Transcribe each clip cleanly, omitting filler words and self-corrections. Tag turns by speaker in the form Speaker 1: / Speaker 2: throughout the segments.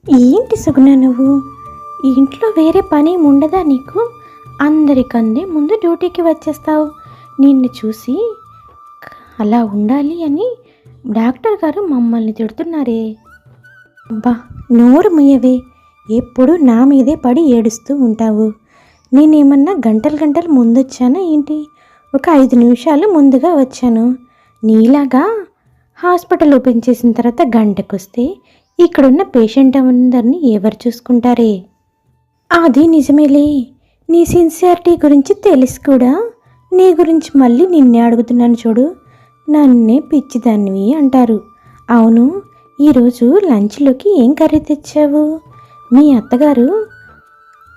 Speaker 1: ఏంటి సుగుణ నువ్వు ఈ ఇంట్లో వేరే పని ఉండదా నీకు? అందరికందే ముందు డ్యూటీకి వచ్చేస్తావు. నిన్ను చూసి అలా ఉండాలి అని డాక్టర్ గారు మమ్మల్ని తిడుతున్నారే. అబ్బా, నోరు ముయ్యవే. ఎప్పుడు నా మీదే పడి ఏడుస్తూ ఉంటావు. నేనేమన్నా గంటలు గంటలు ముందొచ్చానా ఏంటి? ఒక 5 నిమిషాలు ముందుగా వచ్చాను. నీలాగా హాస్పిటల్ ఓపెన్ చేసిన తర్వాత గంటకొస్తే ఇక్కడున్న పేషెంట్ అందరినీ ఎవరు చూసుకుంటారే? అది నిజమేలే. నీ సిన్సియారిటీ గురించి తెలుసు కూడా. నీ గురించి మళ్ళీ నిన్నే అడుగుతున్నాను చూడు. నన్నే పిచ్చిదానివి అంటారు. అవును, ఈరోజు లంచ్లోకి ఏం కర్రీ తెచ్చావు? మీ అత్తగారు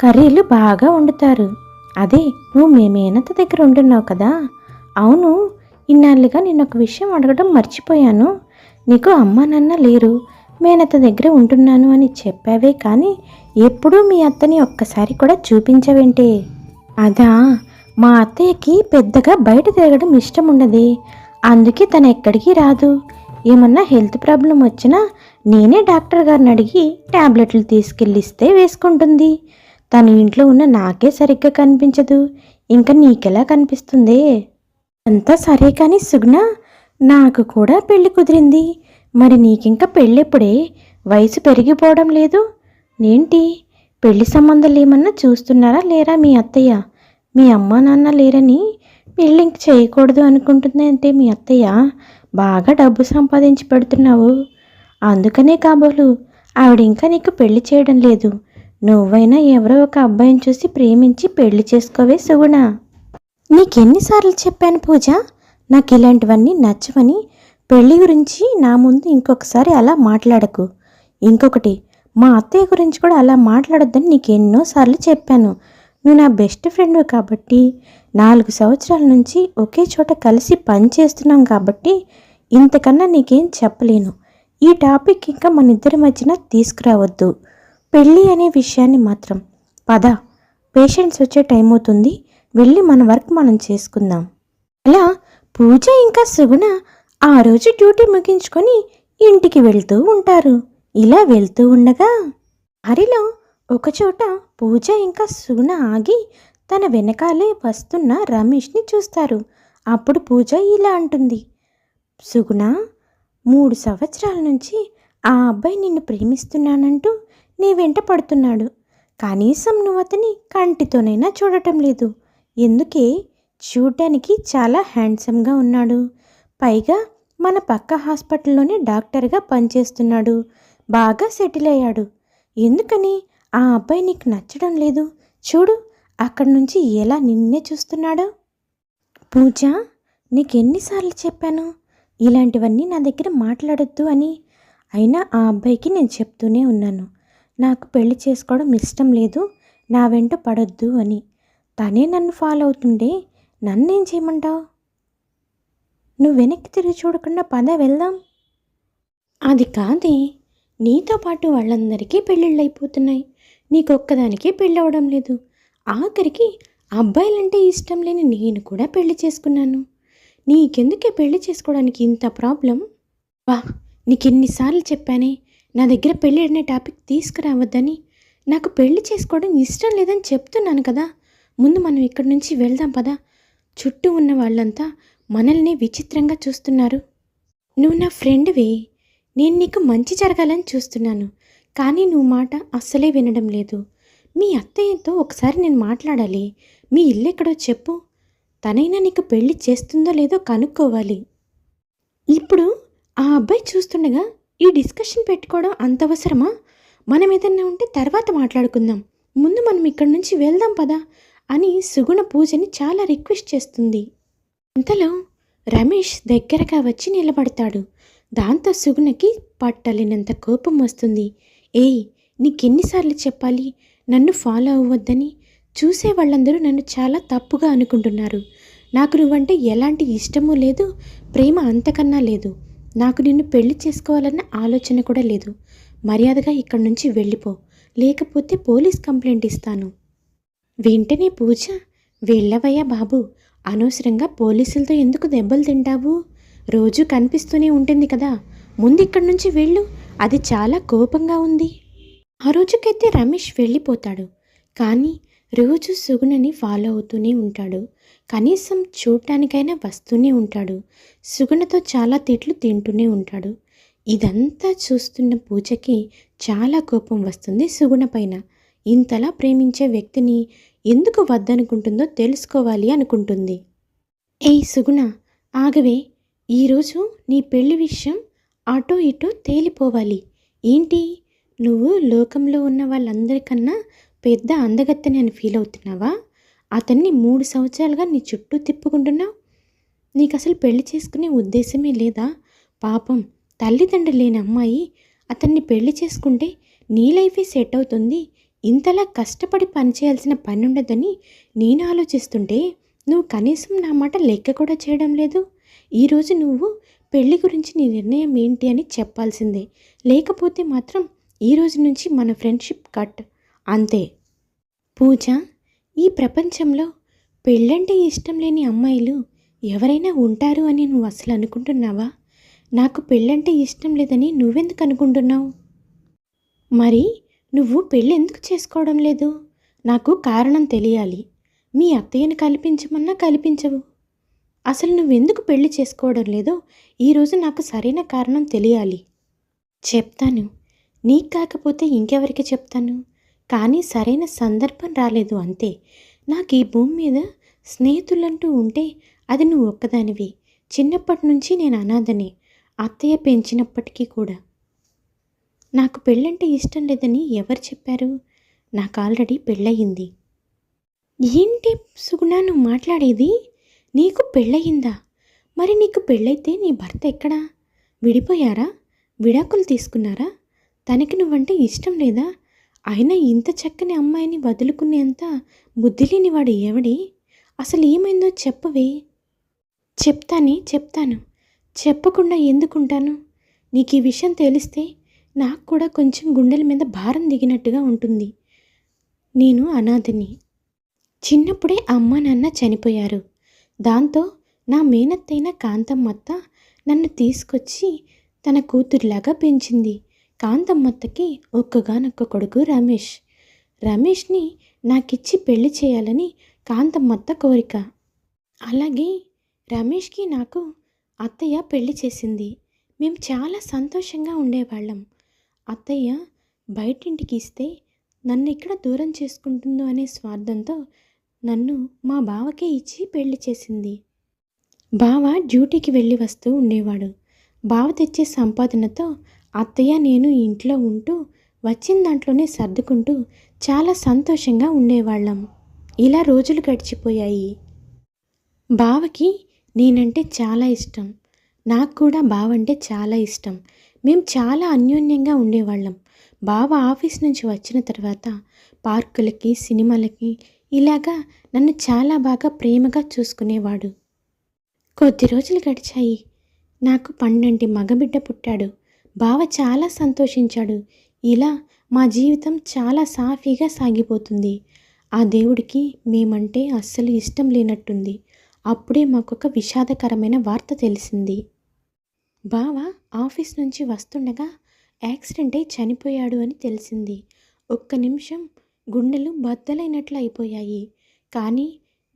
Speaker 1: కర్రీలు బాగా వండుతారు. అదే నువ్వు మీ మేనత్త దగ్గర ఉంటున్నావు కదా. అవును, ఇన్నాళ్ళుగా నేను ఒక విషయం అడగడం మర్చిపోయాను. నీకు అమ్మ నాన్న లేరు, మేనత్త దగ్గర ఉంటున్నాను అని చెప్పావే కానీ ఎప్పుడూ మీ అత్తని ఒక్కసారి కూడా చూపించవేంటే? అదా, మా అత్తయ్యకి పెద్దగా బయట తిరగడం ఇష్టం ఉండదే. అందుకే తను ఎక్కడికి రాదు. ఏమన్నా హెల్త్ ప్రాబ్లం వచ్చినా నేనే డాక్టర్ గారిని అడిగి ట్యాబ్లెట్లు తీసుకెళ్ళిస్తే వేసుకుంటుంది. తను ఇంట్లో ఉన్న నాకే సరిగ్గా కనిపించదు, ఇంకా నీకెలా కనిపిస్తుందే? అంతా సరే కానీ సుగుణ, నాకు కూడా పెళ్ళి కుదిరింది. మరి నీకింకా పెళ్ళెప్పుడే? వయసు పెరిగిపోవడం లేదు నేంటి? పెళ్లి సంబంధాలు ఏమన్నా చూస్తున్నారా లేరా మీ అత్తయ్య? మీ అమ్మ నాన్న లేరని పెళ్ళి ఇంక చేయకూడదు అనుకుంటుంది అంటే మీ అత్తయ్య బాగా డబ్బు సంపాదించి పెడుతున్నావు. అందుకనే కాబోలు ఆవిడ ఇంకా నీకు పెళ్లి చేయడం లేదు. నువ్వైనా ఎవరో ఒక అబ్బాయిని చూసి ప్రేమించి పెళ్లి చేసుకోవే సుగుణ. నీకెన్నిసార్లు చెప్పాను పూజ, నాకు ఇలాంటివన్నీ నచ్చవని. పెళ్లి గురించి నా ముందు ఇంకొకసారి అలా మాట్లాడకు. ఇంకొకటి, మా అత్తయ్య గురించి కూడా అలా మాట్లాడొద్దని నీకు ఎన్నోసార్లు చెప్పాను. నువ్వు నా బెస్ట్ ఫ్రెండ్ కాబట్టి, 4 సంవత్సరాల నుంచి ఒకే చోట కలిసి పని చేస్తున్నాం కాబట్టి ఇంతకన్నా నీకేం చెప్పలేను. ఈ టాపిక్ ఇంకా మన ఇద్దరి మధ్యన తీసుకురావద్దు. పెళ్ళి అనే విషయాన్ని మాత్రం. పద, పేషెంట్స్ వచ్చే టైం అవుతుంది, వెళ్ళి మన వర్క్ మనం చేసుకుందాం. అలా పూజ ఇంకా సుగుణ ఆ రోజు డ్యూటీ ముగించుకొని ఇంటికి వెళ్తూ ఉంటారు. ఇలా వెళ్తూ ఉండగా దారిలో ఒకచోట పూజ ఇంకా సుగుణ ఆగి తన వెనకాలే వస్తున్న రమేష్ని చూస్తారు. అప్పుడు పూజ ఇలా అంటుంది, సుగుణ, 3 సంవత్సరాల నుంచి ఆ అబ్బాయి నిన్ను ప్రేమిస్తున్నానంటూ నీ వెంట పడుతున్నాడు. కనీసం నువ్వు అతని కంటితోనైనా చూడటం లేదు. ఎందుకే? చూడ్డానికి చాలా హ్యాండ్సమ్గా ఉన్నాడు. పైగా మన పక్క హాస్పిటల్లోనే డాక్టర్గా పనిచేస్తున్నాడు. బాగా సెటిల్ అయ్యాడు. ఎందుకని ఆ అబ్బాయి నీకు నచ్చడం లేదు? చూడు, అక్కడి నుంచి ఎలా నిన్నే చూస్తున్నాడో. పూజ, నీకెన్నిసార్లు చెప్పాను ఇలాంటివన్నీ నా దగ్గర మాట్లాడొద్దు అని? అయినా ఆ అబ్బాయికి నేను చెప్తూనే ఉన్నాను, నాకు పెళ్లి చేసుకోవడం ఇష్టం లేదు, నా వెంట పడొద్దు అని. తనే నన్ను ఫాలో అవుతుండే నన్నేం చేయమంటావు? నువ్వు వెనక్కి తిరిగి చూడకుండా పద వెళ్దాం. అది కాదే, నీతో పాటు వాళ్ళందరికీ పెళ్ళిళ్ళు అయిపోతున్నాయి, నీకొక్కదానికి పెళ్ళవడం లేదు. ఆఖరికి అబ్బాయిలంటే ఇష్టం లేని నేను కూడా పెళ్లి చేసుకున్నాను. నీకెందుకే పెళ్లి చేసుకోవడానికి ఇంత ప్రాబ్లం? వా, నీకెన్నిసార్లు చెప్పానే నా దగ్గర పెళ్ళి అనే టాపిక్ తీసుకురావద్దని. నాకు పెళ్లి చేసుకోవడం ఇష్టం లేదని చెప్తున్నాను కదా. ముందు మనం ఇక్కడి నుంచి వెళ్దాం పదా. చుట్టూ ఉన్న వాళ్ళంతా మనల్ని విచిత్రంగా చూస్తున్నారు. నువ్వు నా ఫ్రెండ్వే, నేను నీకు మంచి జరగాలని చూస్తున్నాను, కానీ నువ్వు మాట అస్సలే వినడం లేదు. మీ అత్తయ్యతో ఒకసారి నేను మాట్లాడాలి. మీ ఇల్లు ఎక్కడో చెప్పు, తనైనా నీకు పెళ్లి చేస్తుందో లేదో కనుక్కోవాలి. ఇప్పుడు ఆ అబ్బాయి చూస్తుండగా ఈ డిస్కషన్ పెట్టుకోవడం అంత అవసరమా? మనం ఏదన్నా ఉంటే తర్వాత మాట్లాడుకుందాం, ముందు మనం ఇక్కడి నుంచి వెళ్దాం పదా అని సుగుణ పూజని చాలా రిక్వెస్ట్ చేస్తుంది. ఇంతలో రమేష్ దగ్గరగా వచ్చి నిలబడతాడు. దాంతో సుగుణకి పట్టలేనంత కోపం వస్తుంది. ఏయ్, నీకెన్నిసార్లు చెప్పాలి నన్ను ఫాలో అవ్వద్దని? చూసే వాళ్ళందరూ నన్ను చాలా తప్పుగా అనుకుంటున్నారు. నాకు నువ్వంటే ఎలాంటి ఇష్టమూ లేదు, ప్రేమ అంతకన్నా లేదు. నాకు నిన్ను పెళ్లి చేసుకోవాలన్న ఆలోచన కూడా లేదు. మర్యాదగా ఇక్కడి నుంచి వెళ్ళిపో, లేకపోతే పోలీస్ కంప్లైంట్ ఇస్తాను. వెంటనే పూజ, వెళ్ళవయ్యా బాబు, అనవసరంగా పోలీసులతో ఎందుకు దెబ్బలు తింటావు? రోజు కనిపిస్తూనే ఉంటుంది కదా, ముందు ఇక్కడి నుంచి వెళ్ళు. అది చాలా కోపంగా ఉంది. ఆ రోజుకైతే రమేష్ వెళ్ళిపోతాడు. కానీ రోజు సుగుణని ఫాలో అవుతూనే ఉంటాడు. కనీసం చూడటానికైనా వస్తూనే ఉంటాడు. సుగుణతో చాలా తిట్లు తింటూనే ఉంటాడు. ఇదంతా చూస్తున్న పూజకి చాలా కోపం వస్తుంది సుగుణ పైన. ఇంతలా ప్రేమించే వ్యక్తిని ఎందుకు వద్దనుకుంటుందో తెలుసుకోవాలి అనుకుంటుంది. ఏయ్ సుగుణ, ఆగవే! ఈరోజు నీ పెళ్లి విషయం అటో ఇటో తేలిపోవాలి. ఏంటి, నువ్వు లోకంలో ఉన్న వాళ్ళందరికన్నా పెద్ద అందగత్తెని అని ఫీల్ అవుతున్నావా? అతన్ని 3 సంవత్సరాలుగా నీ చుట్టూ తిప్పుకుంటున్నావు. నీకసలు పెళ్లి చేసుకునే ఉద్దేశమే లేదా? పాపం, తల్లిదండ్రులు లేని అమ్మాయి అతన్ని పెళ్లి చేసుకుంటే నీ లైఫే సెట్ అవుతుంది. ఇంతలా కష్టపడి పనిచేయాల్సిన పని ఉండదని నేను ఆలోచిస్తుంటే నువ్వు కనీసం నా మాట లెక్క కూడా చేయడం లేదు. ఈరోజు నువ్వు పెళ్లి గురించి నీ నిర్ణయం ఏంటి అని చెప్పాల్సిందే. లేకపోతే మాత్రం ఈరోజు నుంచి మన ఫ్రెండ్షిప్ కట్, అంతే. పూజ, ఈ ప్రపంచంలో పెళ్ళంటే ఇష్టం లేని అమ్మాయిలు ఎవరైనా ఉంటారు అని నువ్వు అసలు అనుకుంటున్నావా? నాకు పెళ్ళంటే ఇష్టం లేదని నువ్వెందుకు అనుకుంటున్నావు? మరి నువ్వు పెళ్ళి ఎందుకు చేసుకోవడం లేదు? నాకు కారణం తెలియాలి. మీ అత్తయ్యని కల్పించమన్నా కల్పించవు. అసలు నువ్వెందుకు పెళ్లి చేసుకోవడం లేదో ఈరోజు నాకు సరైన కారణం తెలియాలి. చెప్తాను. నీకు కాకపోతే ఇంకెవరికి చెప్తాను? కానీ సరైన సందర్భం రాలేదు, అంతే. నాకు ఈ భూమి మీద స్నేహితులంటూ ఉంటే అది నువ్వు ఒక్కదానివి. చిన్నప్పటి నుంచి నేను అనాథని, అత్తయ్య పెంచినప్పటికీ కూడా. నాకు పెళ్ళంటే ఇష్టం లేదని ఎవరు చెప్పారు? నాకు ఆల్రెడీ పెళ్ళయింది. ఏంటి సుగుణ నువ్వు మాట్లాడేది? నీకు పెళ్ళయిందా? మరి నీకు పెళ్ళైతే నీ భర్త ఎక్కడా? విడిపోయారా? విడాకులు తీసుకున్నారా? తనకి నువ్వంటే ఇష్టం లేదా? అయినా ఇంత చక్కని అమ్మాయిని వదులుకునేంత బుద్ధి లేనివాడు ఎవడి? అసలు ఏమైందో చెప్పవే. చెప్తాను. చెప్పకుండా ఎందుకుంటాను? నీకు ఈ విషయం తెలిస్తే నాకు కూడా కొంచెం గుండెల మీద భారం దిగినట్టుగా ఉంటుంది. నేను అనాథని. చిన్నప్పుడే అమ్మ నాన్న చనిపోయారు. దాంతో నా మేనత్తైన కాంతమ్మత్త నన్ను తీసుకొచ్చి తన కూతురులాగా పెంచింది. కాంతమ్మత్తకి ఒక్కగానొక్క కొడుకు రమేష్. రమేష్ని నాకిచ్చి పెళ్లి చేయాలని కాంతమ్మత్త కోరిక. అలాగే రమేష్కి నాకు అత్తయ్య పెళ్లి చేసింది. మేము చాలా సంతోషంగా ఉండేవాళ్ళం. అత్తయ్య బయటింటికి ఇస్తే నన్ను ఇక్కడ దూరం చేసుకుంటుందో అనే స్వార్థంతో నన్ను మా బావకే ఇచ్చి పెళ్లి చేసింది. బావ డ్యూటీకి వెళ్ళి వస్తూ ఉండేవాడు. బావ తెచ్చే సంపాదనతో అత్తయ్య నేను ఇంట్లో ఉంటూ వచ్చిన దాంట్లోనే సర్దుకుంటూ చాలా సంతోషంగా ఉండేవాళ్ళం. ఇలా రోజులు గడిచిపోయాయి. బావకి నేనంటే చాలా ఇష్టం. నాకు కూడా బావ అంటే చాలా ఇష్టం. మేము చాలా అన్యోన్యంగా ఉండేవాళ్ళం. బావ ఆఫీస్ నుంచి వచ్చిన తర్వాత పార్కులకి, సినిమాలకి ఇలాగా నన్ను చాలా బాగా ప్రేమగా చూసుకునేవాడు. కొద్ది రోజులు గడిచాయి. నాకు పండంటి మగబిడ్డ పుట్టాడు. బావ చాలా సంతోషించాడు. ఇలా మా జీవితం చాలా సాఫీగా సాగిపోతుంది. ఆ దేవుడికి మేమంటే అస్సలు ఇష్టం లేనట్టుంది. అప్పుడే మాకొక విషాదకరమైన వార్త తెలిసింది. బావ ఆఫీస్ నుంచి వస్తుండగా యాక్సిడెంట్ అయి చనిపోయాడు అని తెలిసింది. ఒక్క నిమిషం గుండెలు బద్దలైనట్లు అయిపోయాయి. కానీ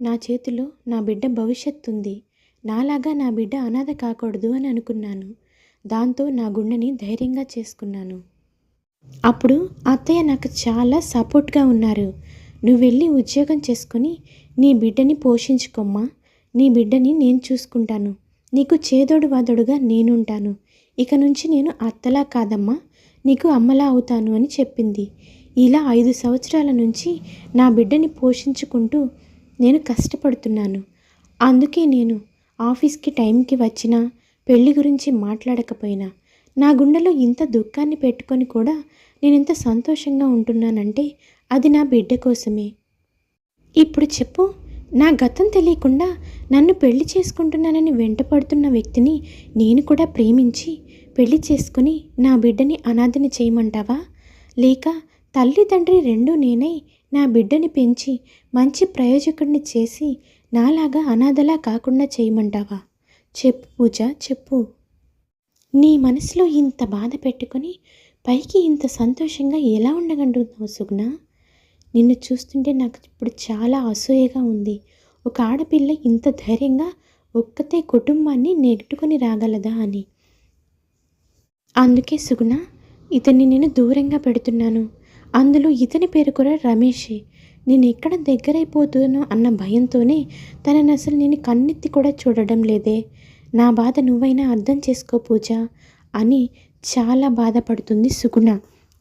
Speaker 1: నా చేతిలో నా బిడ్డ భవిష్యత్తు ఉంది. నాలాగా నా బిడ్డ అనాథ కాకూడదు అని అనుకున్నాను. దాంతో నా గుండెని ధైర్యంగా చేసుకున్నాను. అప్పుడు అత్తయ్య నాకు చాలా సపోర్ట్గా ఉన్నారు. నువ్వు వెళ్ళి ఉద్యోగం చేసుకొని నీ బిడ్డని పోషించుకోమ్మా. నీ బిడ్డని నేను చూసుకుంటాను. నీకు చేదోడు వాదోడుగా నేనుంటాను. ఇక నుంచి నేను అత్తలా కాదమ్మా, నీకు అమ్మలా అవుతాను అని చెప్పింది. ఇలా 5 సంవత్సరాల నుంచి నా బిడ్డని పోషించుకుంటూ నేను కష్టపడుతున్నాను. అందుకే నేను ఆఫీస్కి టైంకి వచ్చినా, పెళ్లి గురించి మాట్లాడకపోయినా నా గుండెలో ఇంత దుఃఖాన్ని పెట్టుకొని కూడా నేను ఇంత సంతోషంగా ఉంటున్నానంటే అది నా బిడ్డ కోసమే. ఇప్పుడు చెప్పు, నా గతం తెలియకుండా నన్ను పెళ్లి చేసుకుంటున్నానని వెంటపడుతున్న వ్యక్తిని నేను కూడా ప్రేమించి పెళ్లి చేసుకుని నా బిడ్డని అనాథని చేయమంటావా? లేక తల్లి తండ్రి రెండూ నేనై నా బిడ్డని పెంచి మంచి ప్రయోజకుడిని చేసి నాలాగా అనాథలా కాకుండా చేయమంటావా? చెప్పు పూజ, చెప్పు. నీ మనసులో ఇంత బాధ పెట్టుకొని పైకి ఇంత సంతోషంగా ఎలా ఉండగలుగుతున్నావు సుగుణ? నిన్ను చూస్తుంటే నాకు ఇప్పుడు చాలా అసూయగా ఉంది. ఒక ఆడపిల్ల ఇంత ధైర్యంగా ఒక్కతే కుటుంబాన్ని నెట్టుకొని రాగలదా అని. అందుకే సుగుణ, ఇతన్ని నేను దూరంగా పెడుతున్నాను. అందులో ఇతని పేరు కూడా రమేషే. నేను ఎక్కడ దగ్గరైపోతానో అన్న భయంతోనే తనని అసలు నేను కన్నెత్తి కూడా చూడడం లేదే. నా బాధ నువ్వైనా అర్థం చేసుకో పూజ అని చాలా బాధపడుతుంది సుగుణ.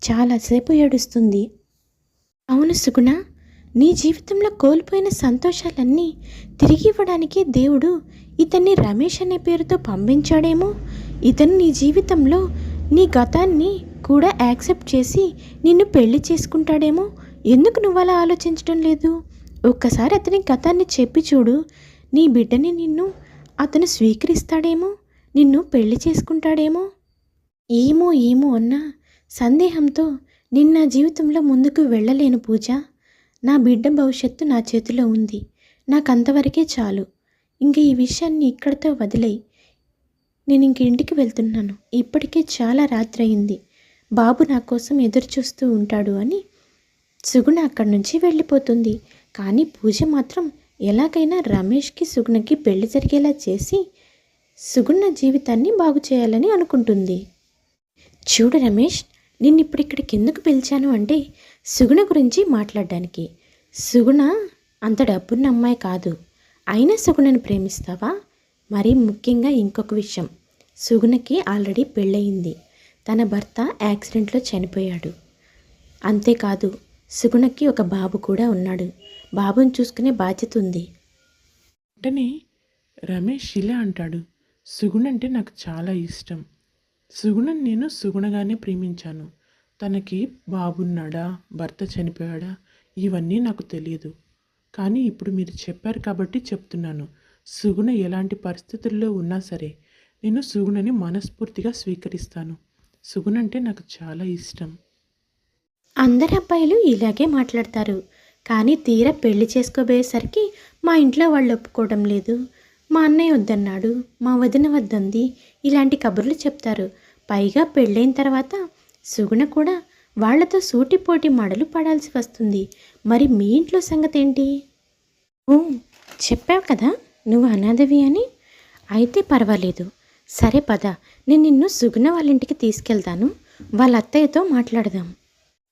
Speaker 1: చాలాసేపు ఏడుస్తుంది. అవును సుగుణ, నీ జీవితంలో కోల్పోయిన సంతోషాలన్నీ తిరిగి ఇవ్వడానికి దేవుడు ఇతన్ని రమేష్ అనే పేరుతో పంపించాడేమో. ఇతను నీ జీవితంలో నీ గతాన్ని కూడా యాక్సెప్ట్ చేసి నిన్ను పెళ్లి చేసుకుంటాడేమో. ఎందుకు నువ్వు అలా ఆలోచించడం లేదు? ఒక్కసారి అతని గతాన్ని చెప్పి చూడు. నీ బిడ్డని నిన్ను అతను స్వీకరిస్తాడేమో, నిన్ను పెళ్లి చేసుకుంటాడేమో. ఏమో ఏమో అన్న సందేహంతో నిన్న జీవితంలో ముందుకు వెళ్ళలేను పూజ. నా బిడ్డ భవిష్యత్తు నా చేతిలో ఉంది. నాకంతవరకే చాలు. ఇంక ఈ విషయాన్ని ఇక్కడితో వదిలేయి. నేను ఇంక ఇంటికి వెళ్తున్నాను. ఇప్పటికే చాలా రాత్రి అయింది. బాబు నా కోసం ఎదురు చూస్తూ ఉంటాడు అని సుగుణ అక్కడి నుంచి వెళ్ళిపోతుంది. కానీ పూజ మాత్రం ఎలాగైనా రమేష్కి సుగుణకి పెళ్లి జరిగేలా చేసి సుగుణ జీవితాన్ని బాగు చేయాలని అనుకుంటుంది. చూడు రమేష్, నిన్నిప్పుడు ఇక్కడికి ఎందుకు పిలిచాను అంటే సుగుణ గురించి మాట్లాడడానికి. సుగుణ అంత డబ్బున్న అమ్మాయి కాదు. అయినా సుగుణను ప్రేమిస్తావా? మరీ ముఖ్యంగా ఇంకొక విషయం, సుగుణకి ఆల్రెడీ పెళ్ళయింది. తన భర్త యాక్సిడెంట్లో చనిపోయాడు. అంతేకాదు సుగుణకి ఒక బాబు కూడా ఉన్నాడు. బాబుని చూసుకునే బాధ్యత ఉంది.
Speaker 2: వెంటనే రమేష్ ఇలా అంటాడు, సుగుణ అంటే నాకు చాలా ఇష్టం. సుగుణని నేను సుగుణగానే ప్రేమించాను. తనకి బాబున్నాడా, భర్త చనిపోయాడా, ఇవన్నీ నాకు తెలియదు. కానీ ఇప్పుడు మీరు చెప్పారు కాబట్టి చెప్తున్నాను. సుగుణ ఎలాంటి పరిస్థితుల్లో ఉన్నా సరే నేను సుగుణని మనస్ఫూర్తిగా స్వీకరిస్తాను. సుగుణ అంటే నాకు చాలా ఇష్టం.
Speaker 1: అందరు అబ్బాయిలు ఇలాగే మాట్లాడతారు. కానీ తీరా పెళ్లి చేసుకోబోయేసరికి మా ఇంట్లో వాళ్ళు ఒప్పుకోవడం లేదు, మా అన్నయ్య వద్దన్నాడు, మా వదిన వద్దంది, ఇలాంటి కబుర్లు చెప్తారు. పైగా పెళ్ళైన తర్వాత సుగుణ కూడా వాళ్లతో సూటిపోటి మడలు పడాల్సి వస్తుంది. మరి మీ ఇంట్లో సంగతి ఏంటి? ఓ, చెప్పావు కదా నువ్వు అనాథవి అని. అయితే పర్వాలేదు. సరే పద, నేను నిన్ను సుగుణ వాళ్ళ ఇంటికి తీసుకెళ్తాను. వాళ్ళ అత్తయ్యతో మాట్లాడదాం.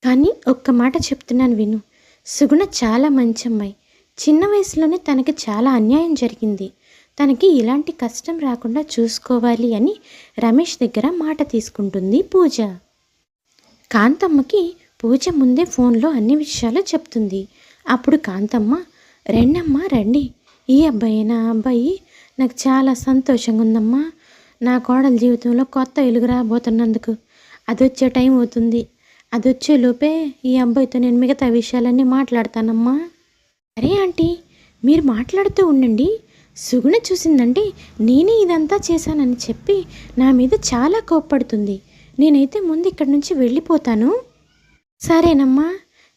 Speaker 1: కానీ ఒక్క మాట చెప్తున్నాను విను. సుగుణ చాలా మంచి అమ్మాయి. చిన్న వయసులోనే తనకి చాలా అన్యాయం జరిగింది. తనకి ఇలాంటి కష్టం రాకుండా చూసుకోవాలి అని రమేష్ దగ్గర మాట తీసుకుంటుంది పూజ. కాంతమ్మకి పూజ ముందే ఫోన్లో అన్ని విషయాలు చెప్తుంది. అప్పుడు కాంతమ్మ, రండమ్మా రండి, ఈ అబ్బాయి నా అబ్బాయి, నాకు చాలా సంతోషంగా ఉందమ్మా. నా కోడల జీవితంలో కొత్త వెలుగు రాబోతున్నందుకు. అది వచ్చే టైం అవుతుంది. అది వచ్చేలోపే ఈ అబ్బాయితో నేను మిగతా విషయాలన్నీ మాట్లాడతానమ్మా. అరే ఆంటీ, మీరు మాట్లాడుతూ ఉండండి. సుగుణ చూసిందంటే నేనే ఇదంతా చేశానని చెప్పి నా మీద చాలా కోప్పడుతుంది. నేనైతే ముందు ఇక్కడి నుంచి వెళ్ళిపోతాను. సరేనమ్మా,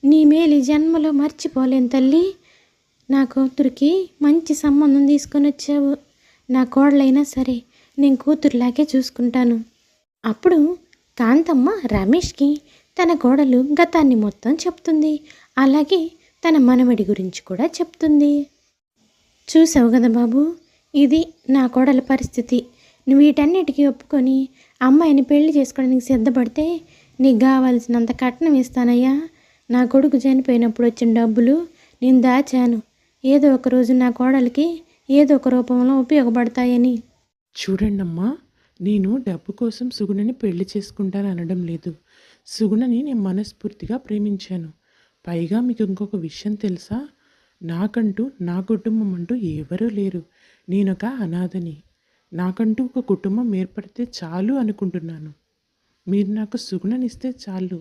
Speaker 1: నీ మేలు ఈ జన్మలో మర్చిపోలేను తల్లి. నా కూతురికి మంచి సంబంధం తీసుకొని వచ్చావు. నా కోడలైనా సరే నేను కూతురులాగే చూసుకుంటాను. అప్పుడు కాంతమ్మ రమేష్కి తన కోడలు గతాన్ని మొత్తం చెప్తుంది. అలాగే తన మనవడి గురించి కూడా చెప్తుంది. చూసావు కదా బాబు, ఇది నా కోడల పరిస్థితి. నువ్వు వీటన్నిటికీ ఒప్పుకొని అమ్మాయిని పెళ్లి చేసుకోవడానికి సిద్ధపడితే నీకు కావాల్సినంత కట్నం ఇస్తానయ్యా. నా కొడుకు చనిపోయినప్పుడు వచ్చిన డబ్బులు నేను దాచాను. ఏదో ఒక రోజు నా కోడలికి ఏదో ఒక రూపంలో ఉపయోగపడతాయని.
Speaker 2: చూడండమ్మా, నేను డబ్బు కోసం సుగుణని పెళ్లి చేసుకుంటాను అనడం లేదు. సుగుణని నేను మనస్ఫూర్తిగా ప్రేమించాను. పైగా మీకు ఇంకొక విషయం తెలుసా? నాకంటూ నా కుటుంబం అంటూ ఎవరూ లేరు. నేనొక అనాథని. నాకంటూ ఒక కుటుంబం ఏర్పడితే చాలు అనుకుంటున్నాను. మీరు నాకు సుగుణనిస్తే చాలు,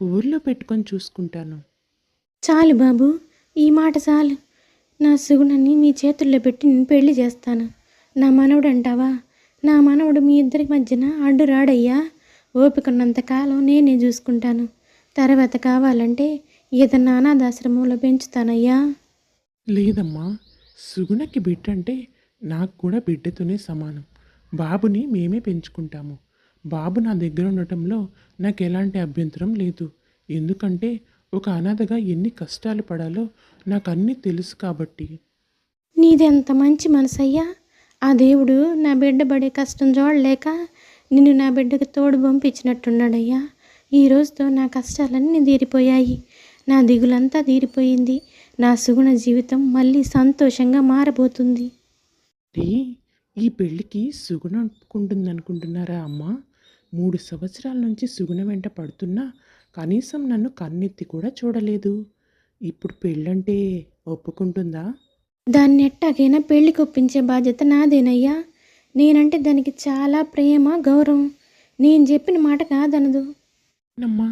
Speaker 2: పువ్వుల్లో పెట్టుకొని చూసుకుంటాను.
Speaker 1: చాలు బాబు, ఈ మాట చాలు. నా సుగుణని మీ చేతుల్లో పెట్టి నేను పెళ్లి చేస్తాను. నా మనవడు అంటావా? నా మనవడు మీ ఇద్దరి మధ్యన అడ్డు రాడయ్యా. ఓపికన్నంతకాలం నేనే చూసుకుంటాను. తర్వాత కావాలంటే ఏదన్నా అనాథాశ్రమంలో పెంచుతానయ్యా.
Speaker 2: లేదమ్మా, సుగుణకి బిడ్డ అంటే నాకు కూడా బిడ్డతోనే సమానం. బాబుని మేమే పెంచుకుంటాము. బాబు నా దగ్గర ఉండటంలో నాకు ఎలాంటి అభ్యంతరం లేదు. ఎందుకంటే ఒక అనాథగా ఎన్ని కష్టాలు పడాలో నాకు అన్నీ తెలుసు కాబట్టి.
Speaker 1: నీదెంత మంచి మనసయ్యా. ఆ దేవుడు నా బిడ్డ పడే కష్టం చూడలేక నిన్ను నా బిడ్డకు తోడు పంపించినట్టున్నాడయ్యా. ఈ రోజుతో నా కష్టాలన్నీ తీరిపోయాయి. నా దిగులంతా తీరిపోయింది. నా సుగుణ జీవితం మళ్ళీ సంతోషంగా మారబోతుంది.
Speaker 2: రే, ఈ పెళ్ళికి సుగుణ ఒప్పుకుంటుందనుకుంటున్నారా అమ్మా? 3 సంవత్సరాల నుంచి సుగుణ వెంట పడుతున్నా కనీసం నన్ను కన్నెత్తి కూడా చూడలేదు. ఇప్పుడు పెళ్ళంటే ఒప్పుకుంటుందా?
Speaker 1: దాన్ని ఎట్టాగైనా పెళ్లికి ఒప్పించే బాధ్యత నాదేనయ్యా. నేనంటే దానికి చాలా ప్రేమ, గౌరవం. నేను చెప్పిన మాట కాదనదు.
Speaker 2: అమ్మా,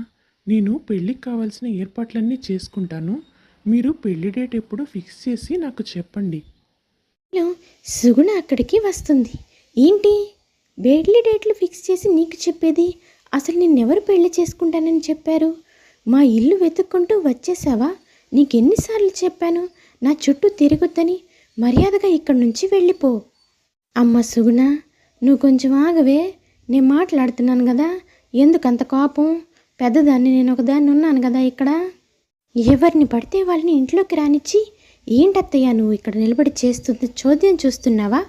Speaker 2: నేను పెళ్ళికి కావాల్సిన ఏర్పాట్లన్నీ చేసుకుంటాను. మీరు పెళ్లి డేట్ ఎప్పుడు ఫిక్స్ చేసి నాకు చెప్పండి.
Speaker 1: లో సుగుణ అక్కడికి వస్తుంది. ఏంటి పెళ్లి డేట్లు ఫిక్స్ చేసి నీకు చెప్పేది? అసలు నిన్నెవరు పెళ్లి చేసుకుంటానని చెప్పారు? మా ఇల్లు వెతుక్కుంటూ వచ్చేసావా? నీకెన్నిసార్లు చెప్పాను నా చుట్టూ తిరగొద్దని? మర్యాదగా ఇక్కడి నుంచి వెళ్ళిపో. అమ్మ సుగుణ, నువ్వు కొంచెం ఆగవే. నేను మాట్లాడుతున్నాను కదా, ఎందుకంత కోపం? పెద్దదాన్ని, నేను ఒకదాన్ని ఉన్నాను కదా ఇక్కడ. ఎవరిని పడితే వాళ్ళని ఇంట్లోకి రానిచ్చి ఏంటత్తయ్యా నువ్వు ఇక్కడ నిలబడి చేస్తుంది చోద్యం చూస్తున్నావా?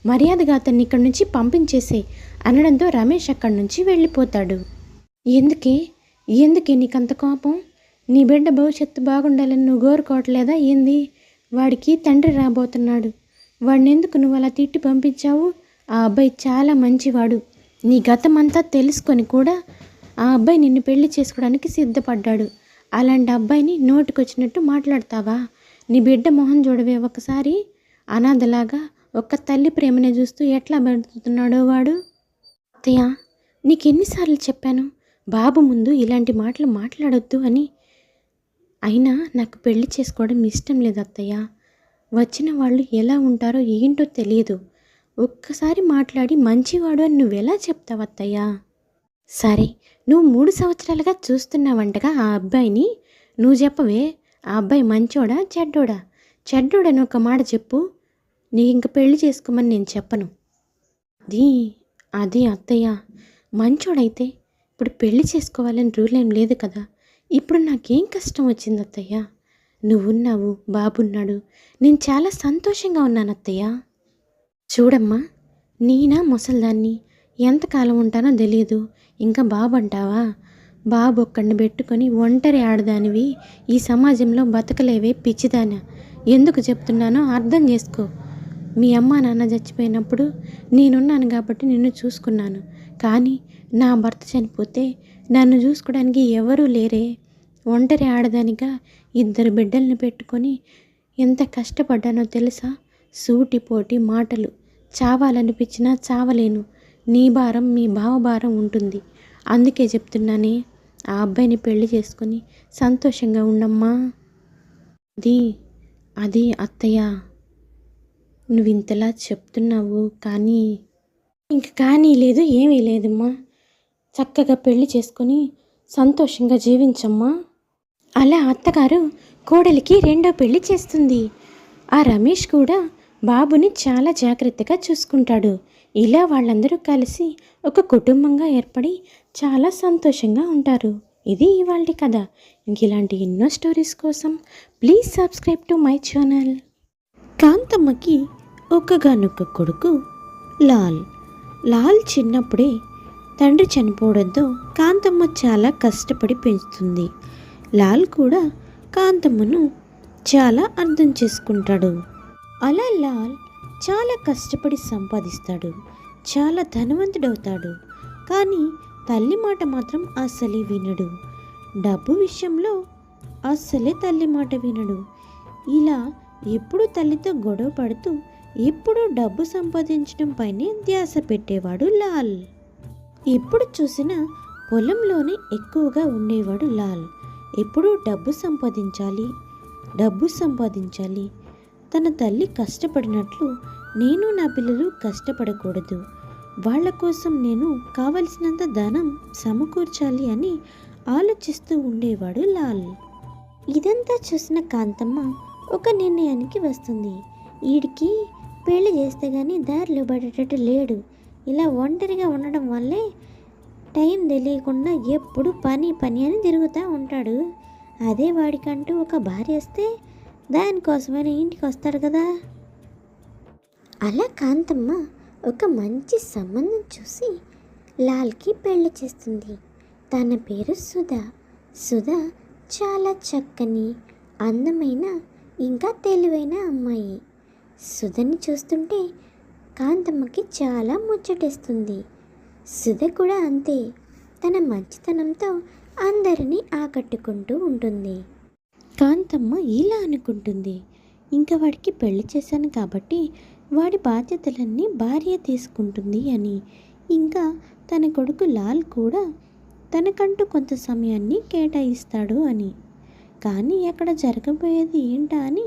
Speaker 1: మర్యాదగా అతన్ని ఇక్కడి నుంచి పంపించేసే అనడంతో రమేష్ అక్కడి నుంచి వెళ్ళిపోతాడు. ఎందుకే నీకంత కోపం? నీ బిడ్డ భవిష్యత్తు బాగుండాలని నువ్వు కోరుకోవట్లేదా ఏంది? వాడికి తండ్రి రాబోతున్నాడు. వాడిని ఎందుకు నువ్వు అలా తిట్టి పంపించావు? ఆ అబ్బాయి చాలా మంచివాడు. నీ గతమంతా తెలుసుకొని కూడా ఆ అబ్బాయి నిన్ను పెళ్లి చేసుకోవడానికి సిద్ధపడ్డాడు. అలాంటి అబ్బాయిని నోటికొచ్చినట్టు మాట్లాడతావా? నీ బిడ్డ మొహం చూడవే ఒకసారి. అనాథలాగా ఒక్క తల్లి ప్రేమనే చూస్తూ ఎట్లా బతుకుతున్నాడో వాడు. అత్తయ్య, నీకెన్నిసార్లు చెప్పాను బాబు ముందు ఇలాంటి మాటలు మాట్లాడొద్దు అని. అయినా నాకు పెళ్లి చేసుకోవడం ఇష్టం లేదు అత్తయ్య. వచ్చిన వాళ్ళు ఎలా ఉంటారో ఏంటో తెలియదు. ఒక్కసారి మాట్లాడి మంచివాడు అని నువ్వెలా చెప్తావు అత్తయ్య? సరే, నువ్వు 3 సంవత్సరాలుగా చూస్తున్నావంటగా ఆ అబ్బాయిని. నువ్వు చెప్పవే, ఆ అబ్బాయి మంచోడా చెడ్డోడా? చెడ్డోడని ఒక మాట చెప్పు. నీ ఇంక పెళ్లి చేసుకోమని నేను చెప్పను. అది అత్తయ్య, మంచోడైతే ఇప్పుడు పెళ్లి చేసుకోవాలని రూల్ ఏం లేదు కదా. ఇప్పుడు నాకేం కష్టం వచ్చింది అత్తయ్య? నువ్వున్నావు, బాబున్నాడు, నేను చాలా సంతోషంగా ఉన్నాను అత్తయ్య. చూడమ్మా, నేనా ముసల్దాన్ని, ఎంతకాలం ఉంటానో తెలియదు. ఇంకా బాబు అంటావా? బాబు ఒక్కడిని పెట్టుకొని ఒంటరి ఆడదానివి ఈ సమాజంలో బతకలేవే పిచ్చిదానా. ఎందుకు చెప్తున్నానో అర్థం చేసుకో. మీ అమ్మ నాన్న చచ్చిపోయినప్పుడు నేనున్నాను కాబట్టి నిన్ను చూసుకున్నాను. కానీ నా భర్త చనిపోతే నన్ను చూసుకోవడానికి ఎవరూ లేరే. ఒంటరి ఆడదానిగా 2 బిడ్డల్ని పెట్టుకొని ఎంత కష్టపడ్డానో తెలుసా? సూటిపోటి మాటలు. చావాలనిపించినా చావలేను. నీ భారం మీ బావ భారం ఉంటుంది. అందుకే చెప్తున్నానే, ఆ అబ్బాయిని పెళ్లి చేసుకొని సంతోషంగా ఉండమ్మా. అది అత్తయ్య, నువ్వు ఇంతలా చెప్తున్నావు కానీ ఇంక కానీ లేదు, ఏమీ లేదమ్మా. చక్కగా పెళ్లి చేసుకొని సంతోషంగా జీవించమ్మా. అలా అత్తగారు కోడలికి 2వ పెళ్లి చేస్తుంది. ఆ రమేష్ కూడా బాబుని చాలా జాగ్రత్తగా చూసుకుంటాడు. ఇలా వాళ్ళందరూ కలిసి ఒక కుటుంబంగా ఏర్పడి చాలా సంతోషంగా ఉంటారు. ఇది ఇవాల్టి కథ. ఇంక ఇలాంటి ఎన్నో స్టోరీస్ కోసం please subscribe to my channel. కాంతమ్మకి ఒక్కగానొక్క కొడుకు లాల్ చిన్నప్పుడే తండ్రి చనిపోవడంతో కాంతమ్మ చాలా కష్టపడి పెంచుతుంది. లాల్ కూడా కాంతమ్మను చాలా అర్థం చేసుకుంటాడు. అలా లాల్ చాలా కష్టపడి సంపాదిస్తాడు, చాలా ధనవంతుడవుతాడు. కానీ తల్లి మాట మాత్రం అస్సలే వినడు. డబ్బు విషయంలో అస్సలే తల్లి మాట వినడు. ఇలా ఎప్పుడూ తల్లితో గొడవ పడుతూ ఎప్పుడూ డబ్బు సంపాదించడం పైనే ధ్యాస పెట్టేవాడు లాల్. ఎప్పుడు చూసినా పొలంలోనే ఎక్కువగా ఉండేవాడు లాల్. ఎప్పుడూ డబ్బు సంపాదించాలి. తన తల్లి కష్టపడినట్లు నేను నా పిల్లలు కష్టపడకూడదు. వాళ్ళ కోసం నేను కావలసినంత ధనం సమకూర్చాలి అని ఆలోచిస్తూ ఉండేవాడు లాల్. ఇదంతా చూసిన కాంతమ్మ ఒక నిర్ణయానికి వస్తుంది. వీడికి పెళ్లి చేస్తే గానీ దారిలో పడేటట్టు లేడు. ఇలా ఒంటరిగా ఉండడం వల్లే
Speaker 3: టైం తెలియకుండా ఎప్పుడు పని పని అని తిరుగుతూ ఉంటాడు. అదే వాడికంటూ ఒక భార్య వస్తే దానికోసమైనా ఇంటికి వస్తాడు కదా. అలా కాంతమ్మ ఒక మంచి సంబంధం చూసి లాల్కి పెళ్లి చేస్తుంది. తన పేరు సుధా. సుధా చాలా చక్కని, అందమైన, ఇంకా తెలివైన అమ్మాయి. సుధని చూస్తుంటే కాంతమ్మకి చాలా ముచ్చటేస్తుంది. సుధ కూడా అంతే. తన మంచితనంతో అందరినీ ఆకట్టుకుంటూ ఉంటుంది. కాంతమ్మ ఇలా అనుకుంటుంది, ఇంకా వాడికి పెళ్లి చేశాను కాబట్టి వాడి బాధ్యతలన్నీ భార్య తీసుకుంటుంది అని. ఇంకా తన కొడుకు లాల్ కూడా తనకంటూ కొంత సమయాన్ని కేటాయిస్తాడు అని. కానీ అక్కడ జరగబోయేది ఏంటా అని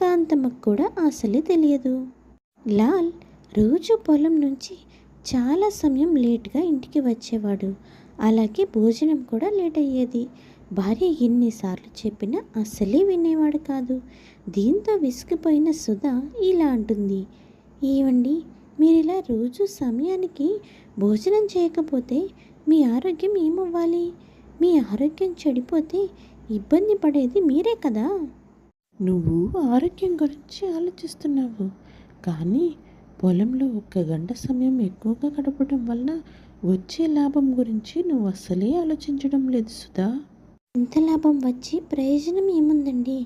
Speaker 3: కాంతమ్మకు కూడా అసలే తెలియదు. లాల్ రోజు పొలం నుంచి చాలా సమయం లేట్గా ఇంటికి వచ్చేవాడు. అలాగే భోజనం కూడా లేట్ అయ్యేది. భార్య ఎన్నిసార్లు చెప్పినా అసలే వినేవాడు కాదు. దీంతో విసిగిపోయిన సుధా ఇలా అంటుంది, ఏవండి, మీరు ఇలా రోజు సమయానికి భోజనం చేయకపోతే మీ ఆరోగ్యం ఏమవ్వాలి? మీ ఆరోగ్యం చెడిపోతే ఇబ్బంది పడేది మీరే కదా.
Speaker 2: నువ్వు ఆరోగ్యం గురించి ఆలోచిస్తున్నావు, కానీ పొలంలో 1 గంట సమయం ఎక్కువగా గడపడం వల్ల వచ్చే లాభం గురించి నువ్వు అస్సలే ఆలోచించడం లేదు సుధా.
Speaker 3: ఇంత లాభం వచ్చి ప్రయోజనం ఏముందండి?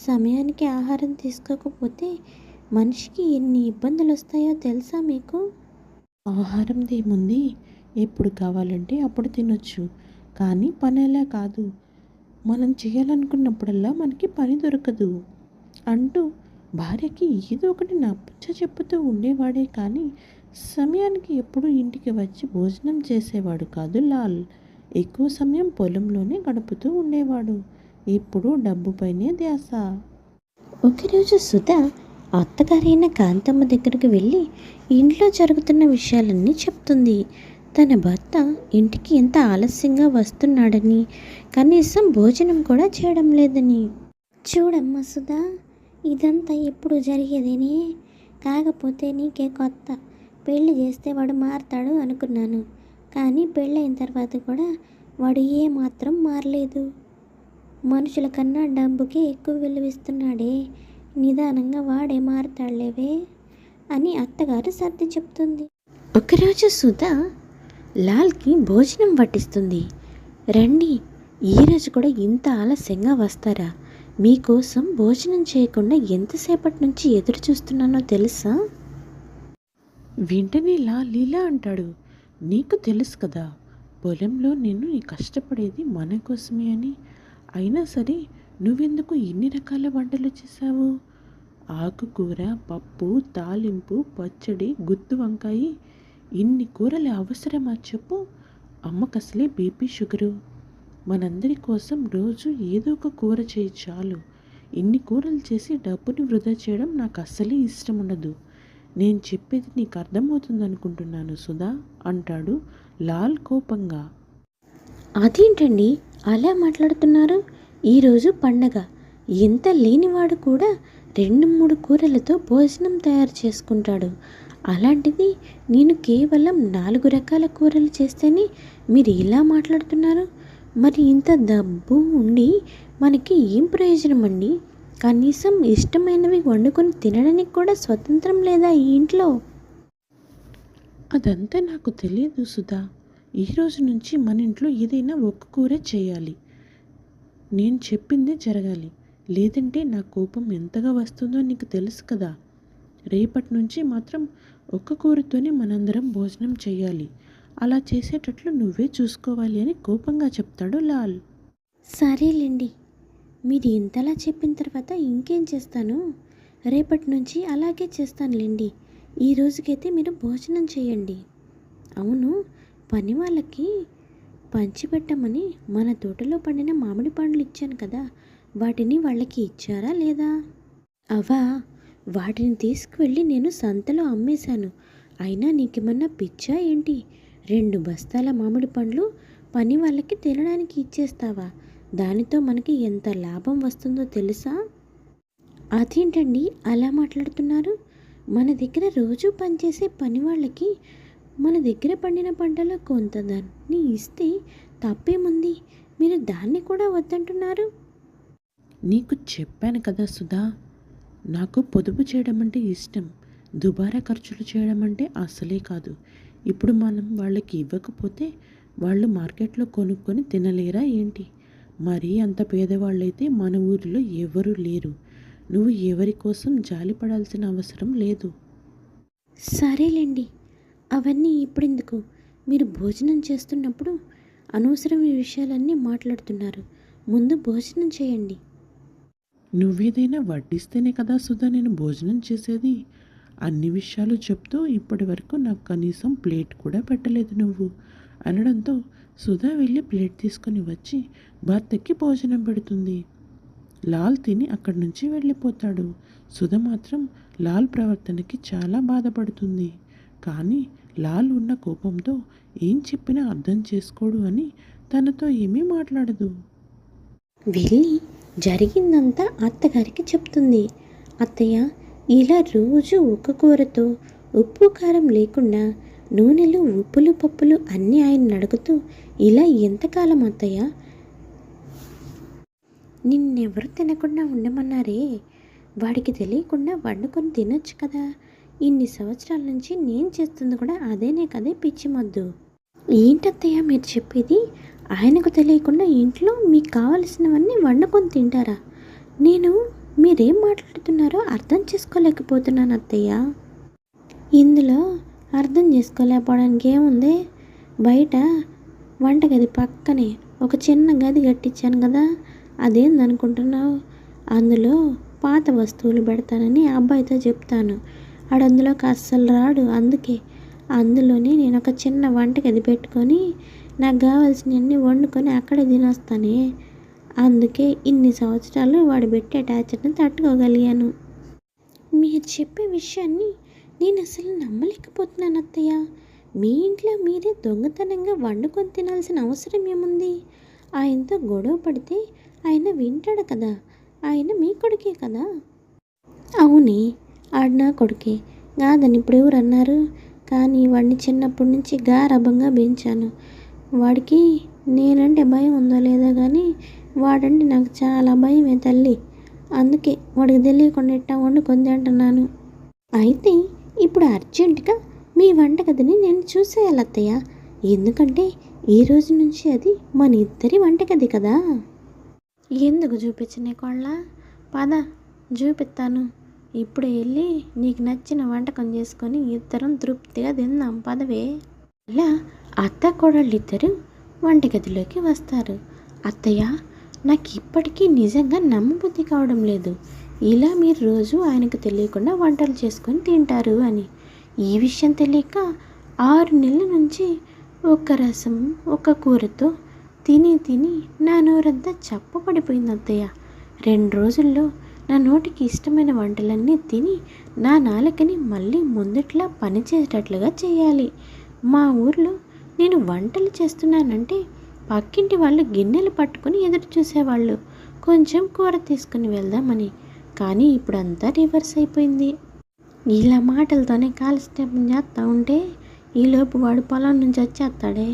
Speaker 3: సమయానికి ఆహారం తీసుకోకపోతే మనిషికి ఎన్ని ఇబ్బందులు వస్తాయో తెలుసా మీకు?
Speaker 2: ఆహారం ఏముంది, ఎప్పుడు కావాలంటే అప్పుడు తినొచ్చు. కానీ పని అలా కాదు, మనం చేయాలనుకున్నప్పుడల్లా మనకి పని దొరకదు అంటూ భార్యకి ఏదో ఒకటి నచ్చ చెప్పుతూ ఉండేవాడే. కానీ సమయానికి ఎప్పుడు ఇంటికి వచ్చి భోజనం చేసేవాడు కాదు లాల్. ఎక్కువ సమయం పొలంలోనే గడుపుతూ ఉండేవాడు. ఎప్పుడూ డబ్బుపైనే ధ్యాస.
Speaker 3: ఒకరోజు సుధ అత్తగారైన కాంతమ్మ దగ్గరికి వెళ్ళి ఇంట్లో జరుగుతున్న విషయాలన్నీ చెప్తుంది. తన భర్త ఇంటికి ఎంత ఆలస్యంగా వస్తున్నాడని, కనీసం భోజనం కూడా చేయడం లేదని. చూడమ్మా సుధా, ఇదంతా ఎప్పుడు జరిగేదేనే. కాకపోతే నీకే కొత్త. పెళ్లి చేస్తే వాడు మారతాడు అనుకున్నాను. కానీ పెళ్ళైన తర్వాత కూడా వాడు ఏమాత్రం మారలేదు. మనుషుల కన్నా డబ్బుకే ఎక్కువ విలువిస్తున్నాడే. నిదానంగా వాడే మారతాడులేవే అని అత్తగారు సర్ది చెప్తుంది. ఒకరోజు సుధా లాల్కి భోజనం వడ్డిస్తుంది. రండి, ఈరోజు కూడా ఇంత ఆలస్యంగా వస్తారా? మీకోసం భోజనం చేయకుండా ఎంతసేపటి నుంచి ఎదురు చూస్తున్నానో తెలుసా?
Speaker 2: వెంటనే లాల్ ఇలా అంటాడు, నీకు తెలుసు కదా పొలంలో నేను కష్టపడేది మన కోసమే అని. అయినా సరే నువ్వెందుకు ఇన్ని రకాల వంటలు చేశావు? ఆకుకూర, పప్పు, తాలింపు, పచ్చడి, గుత్తి వంకాయ, ఇన్ని కూరలు అవసరమా చెప్పు? అమ్మకు అసలే బీపీ, షుగరు. మనందరి కోసం రోజు ఏదో ఒక కూర చేయి చాలు. ఇన్ని కూరలు చేసి డబ్బుని వృధా చేయడం నాకు అస్సలే ఇష్టం ఉండదు. నేను చెప్పేది నీకు అర్థమవుతుంది అనుకుంటున్నాను సుధా అంటాడు లాల్ కోపంగా.
Speaker 3: అదేంటండి అలా మాట్లాడుతున్నారు? ఈరోజు పండగ. ఎంత లేనివాడు కూడా 2-3 కూరలతో భోజనం తయారు చేసుకుంటాడు. అలాంటిది నేను కేవలం 4 రకాల కూరలు చేస్తేనే మీరు ఇలా మాట్లాడుతున్నారు. మరి ఇంత డబ్బు ఉండి మనకి ఏం ప్రయోజనం అండి? కనీసం ఇష్టమైనవి వండుకొని తినడానికి కూడా స్వతంత్రం లేదా ఈ ఇంట్లో?
Speaker 2: అదంతా నాకు తెలియదు సుధా. ఈరోజు నుంచి మన ఇంట్లో ఏదైనా ఒక్క కూరే చేయాలి. నేను చెప్పిందే జరగాలి. లేదంటే నా కోపం ఎంతగా వస్తుందో నీకు తెలుసు కదా. రేపటి నుంచి మాత్రం ఒక్క కూరతోనే మనందరం భోజనం చేయాలి. అలా చేసేటట్లు నువ్వే చూసుకోవాలి అని కోపంగా చెప్తాడు లాల్.
Speaker 3: సరేలేండి, మీరు ఇంతలా చెప్పిన తర్వాత ఇంకేం చేస్తాను? రేపటి నుంచి అలాగే చేస్తానులేండి. ఈ రోజుకైతే మీరు భోజనం చేయండి. అవును, పని వాళ్ళకి పంచిపెట్టమని మన తోటలో పండిన మామిడి పండ్లు ఇచ్చాను కదా, వాటిని వాళ్ళకి ఇచ్చారా లేదా? అవా, వాటిని తీసుకువెళ్ళి నేను సంతలో అమ్మేశాను. అయినా నీకేమన్నా పిచ్చా ఏంటి? 2 బస్తాల మామిడి పండ్లు పని వాళ్ళకి తినడానికి ఇచ్చేస్తావా? దానితో మనకి ఎంత లాభం వస్తుందో తెలుసా? అదేంటండి అలా మాట్లాడుతున్నారు? మన దగ్గర రోజు పనిచేసే పని వాళ్ళకి మన దగ్గర పండిన పంటలో కొంత దాన్ని ఇస్తే తప్పేముంది? మీరు దాన్ని కూడా వద్దంటున్నారు.
Speaker 2: నీకు చెప్పాను కదా సుధా, నాకు పొదుపు చేయడం అంటే ఇష్టం. దుబారా ఖర్చులు చేయడం అంటే అసలే కాదు. ఇప్పుడు మనం వాళ్ళకి ఇవ్వకపోతే వాళ్ళు మార్కెట్లో కొనుక్కొని తినలేరా ఏంటి? మరీ అంత పేదవాళ్ళైతే మన ఊరిలో ఎవరూ లేరు. నువ్వు ఎవరి కోసం జాలిపడాల్సిన అవసరం లేదు.
Speaker 3: సరేలేండి, అవన్నీ ఇప్పుడెందుకు? మీరు భోజనం చేస్తున్నప్పుడు అనవసరమైన విషయాలన్నీ మాట్లాడుతున్నారు. ముందు భోజనం చేయండి.
Speaker 2: నువ్వేదైనా వడ్డిస్తేనే కదా సుధా నేను భోజనం చేసేది. అన్ని విషయాలు చెప్తూ ఇప్పటి వరకు నాకు కనీసం ప్లేట్ కూడా పెట్టలేదు నువ్వు అనడంతో సుధా వెళ్ళి ప్లేట్ తీసుకొని వచ్చి భర్తకి భోజనం పెడుతుంది. లాల్ తిని అక్కడి నుంచి వెళ్ళిపోతాడు. సుధ మాత్రం లాల్ ప్రవర్తనకి చాలా బాధపడుతుంది. కానీ లాల్ ఉన్న కోపంతో ఏం చెప్పినా అర్థం చేసుకోడు అని తనతో ఏమీ మాట్లాడదు.
Speaker 3: వెళ్ళి జరిగిందంతా అత్తగారికి చెప్తుంది. అత్తయ్య, ఇలా రోజు ఒక కూరతో ఉప్పు కారం లేకుండా నూనెలు ఉప్పులు పప్పులు అన్నీ ఆయన అడుగుతూ ఇలా ఎంతకాలం అత్తయ్య? నిన్నెవరు తినకుండా ఉండమన్నారే? వాడికి తెలియకుండా వండుకొని తినొచ్చు కదా. ఇన్ని సంవత్సరాల నుంచి నేను చేస్తుంది కూడా అదేనే కదే పిచ్చి మొద్దు. ఏంటత్తయ్య మీరు చెప్పేది? ఆయనకు తెలియకుండా ఇంట్లో మీకు కావలసినవన్నీ వండుకొని తింటారా? నేను మీరేం మాట్లాడుతున్నారో అర్థం చేసుకోలేకపోతున్నాను అత్తయ్య. ఇందులో అర్థం చేసుకోలేకపోవడానికి ఏముంది? బయట వంటగది పక్కనే ఒక చిన్న గది కట్టించాను కదా, అదేందనుకుంటున్నావు? అందులో పాత వస్తువులు పెడతానని అబ్బాయితో చెప్తాను. అందులోకి అస్సలు రాడు. అందులోనే నేను ఒక చిన్న వంటగది పెట్టుకొని నాకు కావాల్సినవన్నీ వండుకొని అక్కడే తినేస్తానే. అందుకే ఇన్ని సంవత్సరాలు వాడు పెట్టే టార్చర్ని తట్టుకోగలిగాను. మీరు చెప్పే విషయాన్ని నేను అసలు నమ్మలేకపోతున్నాను అత్తయ్య. మీ ఇంట్లో మీరే దొంగతనంగా వండుకొని తినాల్సిన అవసరం ఏముంది? ఆయనతో గొడవ పడితే ఆయన వింటాడు కదా. ఆయన మీ కొడుకే కదా. అవునే, ఆడు నా కొడుకే కాదని ఇప్పుడు ఎవరు అన్నారు? కానీ వాడిని చిన్నప్పటి నుంచి గారాబంగా పెంచాను. వాడికి నేనంటే భయం ఉందో లేదో కానీ వాడంటే నాకు చాలా భయమే తల్లి. అందుకే వాడికి తెలియకుండా ఇట్టా వండుకొని తింటున్నాను. అయితే ఇప్పుడు అర్జెంటుగా మీ వంటగదిని నేను చూసేయాలి అత్తయ్య. ఎందుకంటే ఈ రోజు నుంచి అది మన ఇద్దరి వంటగది కదా. ఎందుకు చూపించనే కోళ్ళ? పద చూపిస్తాను. ఇప్పుడు వెళ్ళి నీకు నచ్చిన వంటకం చేసుకొని ఇద్దరం తృప్తిగా తిందాం పదవే. అలా అత్త కోడళ్ళిద్దరూ వంటగదిలోకి వస్తారు. అత్తయ్య, నాకు ఇప్పటికీ నిజంగా నమ్మబుద్ధి కావడం లేదు. ఇలా మీరు రోజు ఆయనకు తెలియకుండా వంటలు చేసుకొని తింటారు అని. ఈ విషయం తెలియక 6 నెలల నుంచి ఒక రసం ఒక కూరతో తిని తిని నా నోరంతా చప్పపడిపోయింది అత్తయ్య. 2 రోజుల్లో నా నోటికి ఇష్టమైన వంటలన్నీ తిని నా నాలుకని మళ్ళీ ముందట్లా పనిచేసేటట్లుగా చేయాలి. మా ఊర్లో నేను వంటలు చేస్తున్నానంటే పక్కింటి వాళ్ళు గిన్నెలు పట్టుకుని ఎదురు చూసేవాళ్ళు కొంచెం కూర తీసుకుని వెళ్దామని. కానీ ఇప్పుడు అంతా రివర్స్ అయిపోయింది. ఇలా మాటలతోనే కాలక్షేపం చేస్తూ ఉంటే ఈలోపు వాడు పొలం నుంచి వచ్చేస్తాడే.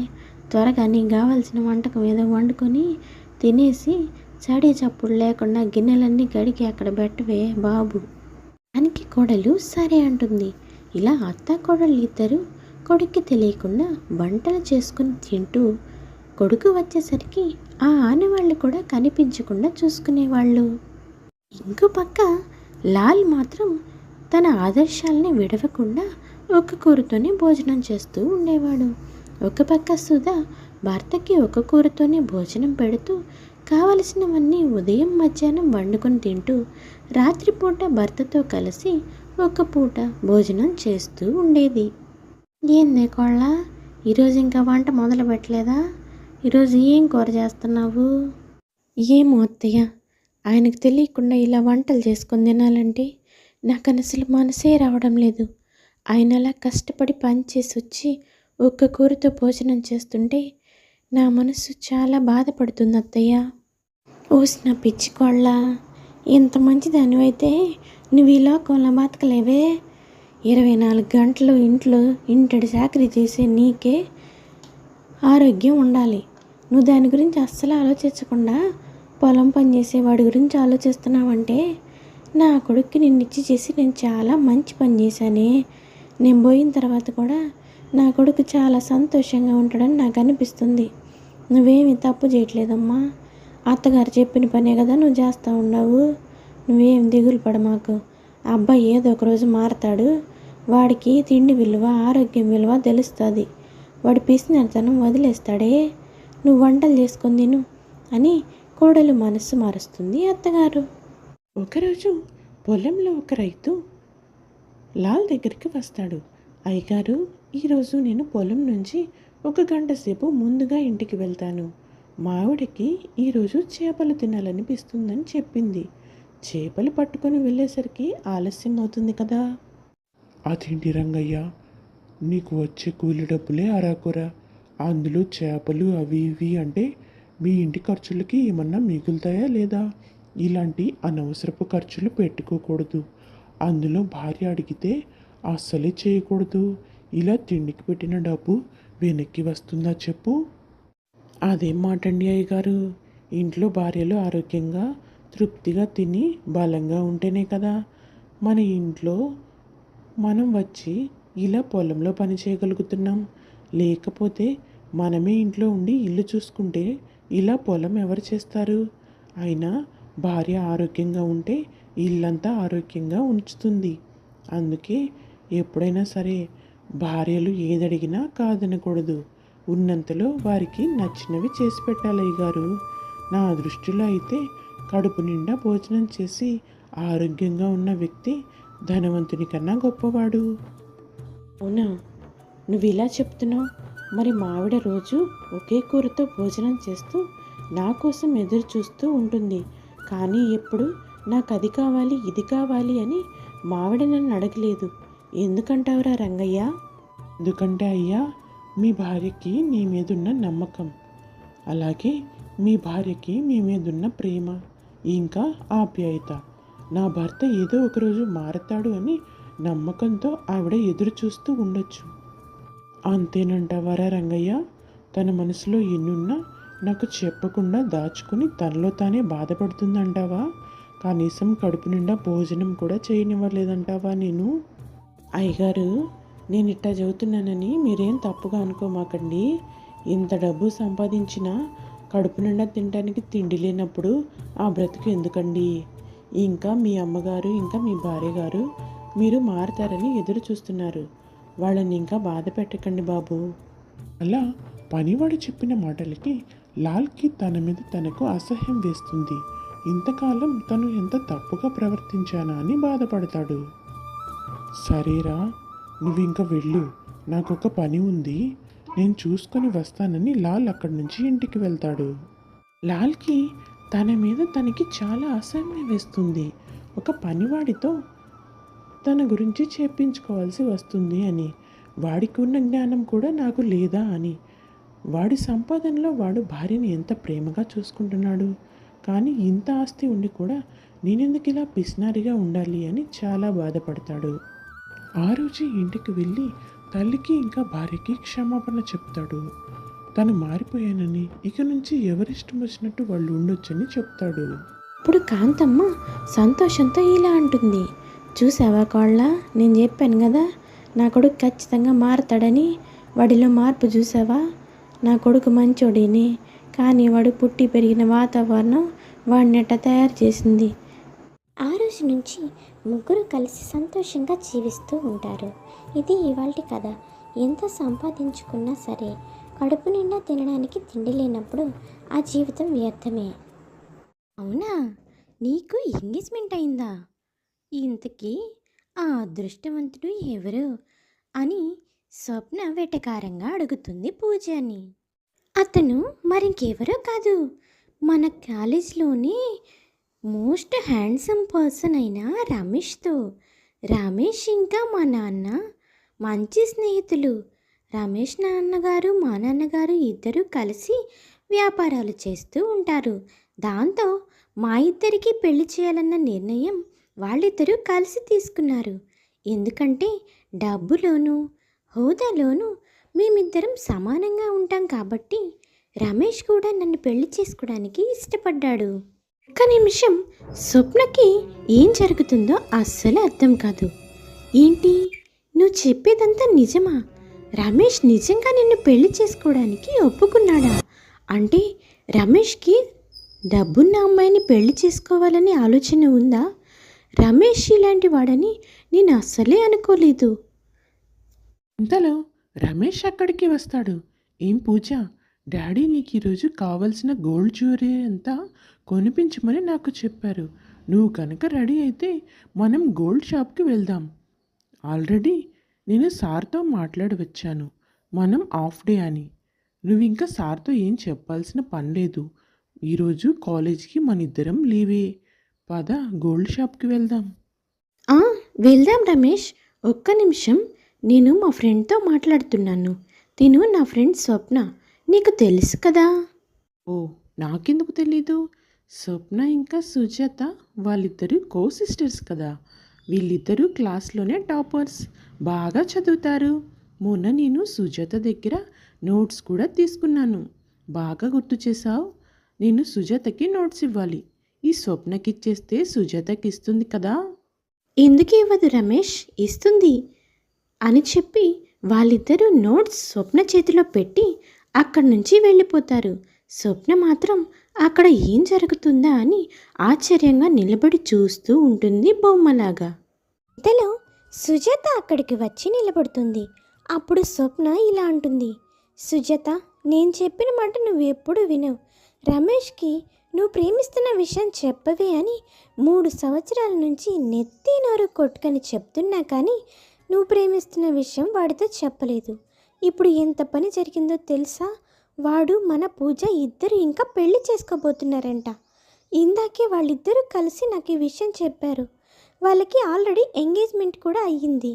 Speaker 3: త్వరగా నీకు కావాల్సిన వంటకం ఏదో వండుకొని తినేసి చడి చప్పుడు లేకుండా గిన్నెలన్నీ గడికి అక్కడ పెట్టవే బాబు. దానికి కోడలు సరే అంటుంది. ఇలా అత్త కోడళ్ళు ఇద్దరు కొడుక్కి తెలియకుండా వంటలు చేసుకుని తింటూ కొడుకు వచ్చేసరికి ఆ ఆనవాళ్ళు కూడా కనిపించకుండా చూసుకునేవాళ్ళు. ఇంకో పక్క లాల్ మాత్రం తన ఆదర్శాలని విడవకుండా ఒక కూరతోనే భోజనం చేస్తూ ఉండేవాడు. ఒక పక్క సుధా భర్తకి ఒక కూరతోనే భోజనం పెడుతూ కావలసినవన్నీ ఉదయం మధ్యాహ్నం వండుకొని తింటూ రాత్రిపూట భర్తతో కలిసి ఒక పూట భోజనం చేస్తూ ఉండేది. ఏందే కోళ్ళ, ఈరోజు ఇంకా వంట మొదలు పెట్టలేదా? ఈరోజు ఏం కూర చేస్తున్నావు? ఏమో అత్తయ్య, ఆయనకు తెలియకుండా ఇలా వంటలు చేసుకొని తినాలంటే నాకు అసలు మనసే రావడం లేదు. ఆయన అలా కష్టపడి పనిచేసి వచ్చి ఒక్క కూరతో భోజనం చేస్తుంటే నా మనసు చాలా బాధపడుతుంది అత్తయ్య. ఓసి నా పిచ్చి కోళ్ళ, ఇంత మంచిదానివైతే నువ్వు ఈ లోకంలో బతకలేవే.
Speaker 1: 24 గంటలు ఇంట్లో ఇంటడి చాకరీ చేసే నీకే ఆరోగ్యం ఉండాలి. నువ్వు దాని గురించి అస్సలు ఆలోచించకుండా పొలం పని చేసేవాడి గురించి ఆలోచిస్తున్నావంటే నా కొడుక్కి నిన్నిచ్చి చేసి నేను చాలా మంచి పని చేశానే. నేను పోయిన తర్వాత కూడా నా కొడుకు చాలా సంతోషంగా ఉంటాడని నాకు అనిపిస్తుంది. నువ్వేమి తప్పు చేయట్లేదమ్మా. అత్తగారు చెప్పిన పనే కదా నువ్వు చేస్తూ ఉండవు. నువ్వేం దిగులు పడ మాకు. ఆ అబ్బాయి ఏదో ఒకరోజు మారతాడు. వాడికి తిండి విలువ ఆరోగ్యం విలువ తెలుస్తుంది. వాడి పిసినతనం వదిలేస్తాడే. నువ్వు వంటలు చేసుకొని తిను అని కోడలు మనస్సు మారుస్తుంది అత్తగారు.
Speaker 2: ఒకరోజు పొలంలో ఒక రైతు లాల్ దగ్గరికి వస్తాడు. అయ్యగారు, ఈరోజు నేను పొలం నుంచి 1 గంట సేపు ముందుగా ఇంటికి వెళ్తాను. మా ఆవిడకి ఈరోజు చేపలు తినాలనిపిస్తుందని చెప్పింది. చేపలు పట్టుకొని వెళ్ళేసరికి ఆలస్యం అవుతుంది కదా. అదేంటి రంగయ్య, నీకు వచ్చే కూలి డబ్బులే అరాకొర, అందులో చేపలు అవి ఇవి అంటే మీ ఇంటి ఖర్చులకి ఏమన్నా మిగులుతాయా లేదా? ఇలాంటి అనవసరపు ఖర్చులు పెట్టుకోకూడదు. అందులో భార్య అడిగితే అస్సలే చేయకూడదు. ఇలా తిండికి పెట్టిన డబ్బు వెనక్కి వస్తుందా చెప్పు? అదేం మాటండి అయ్యగారు, ఇంట్లో భార్యలు ఆరోగ్యంగా తృప్తిగా తిని బలంగా ఉంటేనే కదా మన ఇంట్లో మనం వచ్చి ఇలా పొలంలో పని చేయగలుగుతున్నాం. లేకపోతే మనమే ఇంట్లో ఉండి ఇల్లు చూసుకుంటే ఇలా పొలం ఎవరు చేస్తారు? అయినా భార్య ఆరోగ్యంగా ఉంటే ఇల్లంతా ఆరోగ్యంగా ఉంచుతుంది. అందుకే ఎప్పుడైనా సరే భార్యలు ఏదడిగినా కాదనకూడదు. ఉన్నంతలో వారికి నచ్చినవి చేసి పెట్టాలి అయ్యగారు. నా దృష్టిలో అయితే కడుపు నిండా భోజనం చేసి ఆరోగ్యంగా ఉన్న వ్యక్తి ధనవంతుని కన్నా గొప్పవాడు.
Speaker 1: అవునా, నువ్వు ఇలా చెప్తున్నావు. మరి మా ఆవిడ రోజు ఒకే కూరతో భోజనం చేస్తూ నా కోసం ఎదురు చూస్తూ ఉంటుంది. కానీ ఎప్పుడు నాకు అది కావాలి ఇది కావాలి అని మా ఆవిడ నన్ను అడగలేదు. ఎందుకంటావురా రంగయ్య?
Speaker 2: ఎందుకంటే అయ్యా, మీ భార్యకి నీ మీదున్న నమ్మకం, అలాగే మీ భార్యకి మీ మీదున్న ప్రేమ ఇంకా ఆప్యాయత. నా భర్త ఏదో ఒకరోజు మారతాడు అని నమ్మకంతో ఆవిడ ఎదురు చూస్తూ ఉండొచ్చు. అంతేనంటావారా రంగయ్య? తన మనసులో ఎన్నున్నా నాకు చెప్పకుండా దాచుకుని తనలో తానే బాధపడుతుందంటావా? కనీసం కడుపు నిండా భోజనం కూడా చేయనివ్వలేదంటావా నేను?
Speaker 1: అయ్యగారు, నేను ఇట్టా చదువుతున్నానని మీరేం తప్పుగా అనుకోమాకండి. ఇంత డబ్బు సంపాదించినా కడుపు నిండా తినడానికి తిండి లేనప్పుడు ఆ బ్రతుకు ఎందుకండి? ఇంకా మీ అమ్మగారు ఇంకా మీ భార్య గారు మీరు మారతారని ఎదురు చూస్తున్నారు. వాళ్ళని ఇంకా బాధ పెట్టకండి బాబు.
Speaker 2: అలా పనివాడు చెప్పిన మాటలకి లాల్కి తన మీద తనకు అసహ్యం వేస్తుంది. ఇంతకాలం తను ఎంత తప్పుగా ప్రవర్తించానా అని బాధపడతాడు. సరేరా, నువ్వు ఇంకా వెళ్ళు, నాకొక పని ఉంది, నేను చూసుకొని వస్తానని లాల్ అక్కడి నుంచి ఇంటికి వెళ్తాడు. లాల్కి తన మీద తనకి చాలా అసహ్యం వేస్తుంది. ఒక పనివాడితో తన గురించి చెప్పించుకోవాల్సి వస్తుంది అని, వాడికి ఉన్న జ్ఞానం కూడా నాకు లేదా అని. వాడి సంపాదనలో వాడు భార్యని ఎంత ప్రేమగా చూసుకుంటున్నాడు. కానీ ఇంత ఆస్తి ఉండి కూడా నేనెందుకు ఇలా పిసినారిగా ఉండాలి అని చాలా బాధపడతాడు. ఆ రోజు ఇంటికి వెళ్ళి తల్లికి ఇంకా భార్యకి క్షమాపణ చెప్తాడు. తను మారిపోయానని, ఇక నుంచి ఎవరిష్టం వచ్చినట్టు వాళ్ళు ఉండొచ్చని చెప్తాడు.
Speaker 1: ఇప్పుడు కాంతమ్మ సంతోషంతో ఇలా అంటుంది. చూసావా కోళ్ళ, నేను చెప్పాను కదా నా కొడుకు ఖచ్చితంగా మారతాడని. వాడిలో మార్పు చూసావా? నా కొడుకు మంచోడిని, కానీ వాడు పుట్టి పెరిగిన వాతావరణం వాడిని అట్ట తయారు చేసింది.
Speaker 3: ఆ రోజు నుంచి ముగ్గురు కలిసి సంతోషంగా జీవిస్తూ ఉంటారు. ఇది ఇవాల్టి కథ. ఎంత సంపాదించుకున్నా సరే కడుపు నిండా తినడానికి తిండి లేనప్పుడు ఆ జీవితం వ్యర్థమే. అవునా, నీకు ఎంగేజ్మెంట్ అయిందా? ఇంతకీ ఆ అదృష్టవంతుడు ఎవరు అని స్వప్న వెటకారంగా అడుగుతుంది పూజని. అతను మరింకెవరో కాదు, మన కాలేజ్లోనే మోస్ట్ హ్యాండ్సమ్ పర్సన్ అయిన రమేష్తో. రమేష్ ఇంకా మా నాన్న మంచి స్నేహితులు. రమేష్ నాన్నగారు మా నాన్నగారు ఇద్దరూ కలిసి వ్యాపారాలు చేస్తూ ఉంటారు. దాంతో మా ఇద్దరికి పెళ్లి చేయాలన్న నిర్ణయం వాళ్ళిద్దరూ కలిసి తీసుకున్నారు. ఎందుకంటే డబ్బులోనూ హోదాలోనూ మేమిద్దరం సమానంగా ఉంటాం కాబట్టి రమేష్ కూడా నన్ను పెళ్లి చేసుకోవడానికి ఇష్టపడ్డాడు. ఒక్క నిమిషం స్వప్నకి ఏం జరుగుతుందో అస్సలు అర్థం కాదు. ఏంటి, నువ్వు చెప్పేదంతా నిజమా? రమేష్ నిజంగా నిన్ను పెళ్లి చేసుకోవడానికి ఒప్పుకున్నాడా? అంటే రమేష్కి డబ్బున్న అమ్మాయిని పెళ్లి చేసుకోవాలని ఆలోచన ఉందా? రమేష్ ఇలాంటి వాడని నేను అస్సలే అనుకోలేదు.
Speaker 2: ఇంతలో రమేష్ అక్కడికి వస్తాడు. ఏం పూజ, డాడీ నీకు ఈరోజు కావలసిన గోల్డ్ జ్యువెలరీ అంతా కొనిపించమని నాకు చెప్పారు. నువ్వు కనుక రెడీ అయితే మనం గోల్డ్ షాప్కి వెళ్దాం. ఆల్రెడీ నేను సార్తో మాట్లాడి వచ్చాను, మనం ఆఫ్ డే అని. నువ్వు ఇంకా సార్తో ఏం చెప్పాల్సిన పని లేదు. ఈరోజు కాలేజీకి మన ఇద్దరం లీవే. పద గోల్డ్ షాప్కి వెళ్దాం.
Speaker 3: ఆ, వెళ్దాం రమేష్. ఒక్క నిమిషం, నేను మా ఫ్రెండ్తో మాట్లాడుతున్నాను. తిను నా ఫ్రెండ్ స్వప్న, నీకు తెలుసు కదా.
Speaker 2: ఓ, నాకెందుకు తెలీదు? స్వప్న ఇంకా సుజాత వాళ్ళిద్దరూ కో సిస్టర్స్ కదా. వీళ్ళిద్దరూ క్లాస్లోనే టాపర్స్, బాగా చదువుతారు. మొన్న నేను సుజాత దగ్గర నోట్స్ కూడా తీసుకున్నాను. బాగా గుర్తు చేసావు. నేను సుజాతకి నోట్స్ ఇవ్వాలి. ఈ స్వప్నకి ఇచ్చేస్తే సుజాతకి ఇస్తుంది కదా.
Speaker 3: ఎందుకు ఇవ్వదు రమేష్, ఇస్తుంది అని చెప్పి వాళ్ళిద్దరూ నోట్స్ స్వప్న చేతిలో పెట్టి అక్కడి నుంచి వెళ్ళిపోతారు. స్వప్న మాత్రం అక్కడ ఏం జరుగుతుందా అని ఆశ్చర్యంగా నిలబడి చూస్తూ ఉంటుంది బొమ్మలాగా. ఇంతలో సుజాత అక్కడికి వచ్చి నిలబడుతుంది. అప్పుడు స్వప్న ఇలా అంటుంది, సుజాత, నేను చెప్పిన మాట నువ్వు ఎప్పుడు వినవు. రమేష్కి నువ్వు ప్రేమిస్తున్న విషయం చెప్పవే అని 3 సంవత్సరాల నుంచి నెత్తి నోరు కొట్టుకని చెప్తున్నా కానీ నువ్వు ప్రేమిస్తున్న విషయం వాడితో చెప్పలేదు. ఇప్పుడు ఎంత పని జరిగిందో తెలుసా? వాడు మన పూజ ఇద్దరు ఇంకా పెళ్లి చేసుకోబోతున్నారంట. ఇందాకే వాళ్ళిద్దరూ కలిసి నాకు ఈ విషయం చెప్పారు. వాళ్ళకి ఆల్రెడీ ఎంగేజ్మెంట్ కూడా అయ్యింది.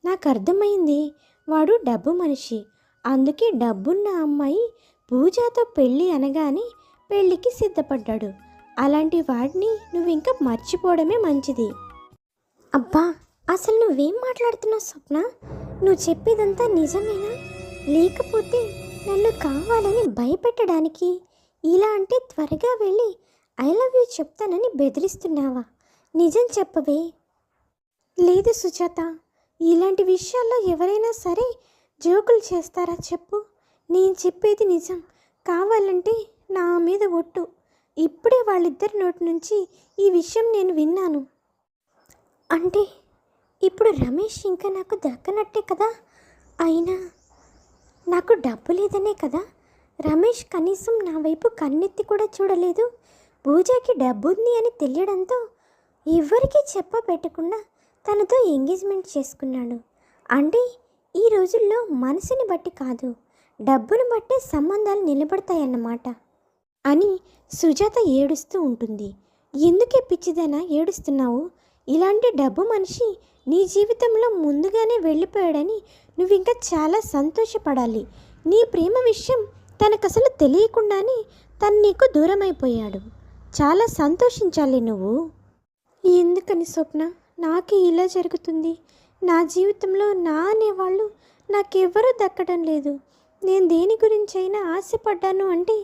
Speaker 3: నాకు అర్థమైంది, వాడు డబ్బు మనిషి. అందుకే డబ్బున్న అమ్మాయి పూజతో పెళ్ళి అనగానే పెళ్ళికి సిద్ధపడ్డాడు. అలాంటి వాడిని నువ్వు ఇంకా మర్చిపోవడమే మంచిది. అబ్బా, అసలు నువ్వేం మాట్లాడుతున్నావు స్వప్న? నువ్వు చెప్పేదంతా నిజమేనా? లేకపోతే నన్ను కావాలని భయపెట్టడానికి ఇలా అంటే త్వరగా వెళ్ళి ఐ లవ్ యూ చెప్తానని బెదిరిస్తున్నావా? నిజం చెప్పవే. లేదు సుజాత, ఇలాంటి విషయాల్లో ఎవరైనా సరే జోకులు చేస్తారా చెప్పు? నేను చెప్పేది నిజం. కావాలంటే నా మీద ఒట్టు. ఇప్పుడే వాళ్ళిద్దరి నోటి నుంచి ఈ విషయం నేను విన్నాను. అంటే ఇప్పుడు రమేష్ ఇంకా నాకు దక్కనట్టే కదా? అయినా నాకు డబ్బు లేదనే కదా రమేష్ కనీసం నా వైపు కన్నెత్తి కూడా చూడలేదు. పూజకి డబ్బు ఉంది అని తెలియడంతో ఎవరికీ చెప్పబెట్టకుండా తనతో ఎంగేజ్మెంట్ చేసుకున్నాడు. అంటే ఈ రోజుల్లో మనసుని బట్టి కాదు, డబ్బును బట్టే సంబంధాలు నిలబడతాయన్నమాట అని సుజాత ఏడుస్తూ ఉంటుంది. ఎందుకే పిచ్చిదైనా ఏడుస్తున్నావు? ఇలాంటి డబ్బు మనిషి నీ జీవితంలో ముందుగానే వెళ్ళిపోయాడని నువ్వు ఇంకా చాలా సంతోషపడాలి. నీ ప్రేమ విషయం తనకసలు తెలియకుండానే తను నీకు దూరం అయిపోయాడు. చాలా సంతోషించాలి నువ్వు. ఎందుకని స్వప్న నాకు ఇలా జరుగుతుంది? నా జీవితంలో నా అనేవాళ్ళు నాకెవ్వరూ దక్కడం లేదు. నేను దేని గురించైనా ఆశపడ్డాను అంటే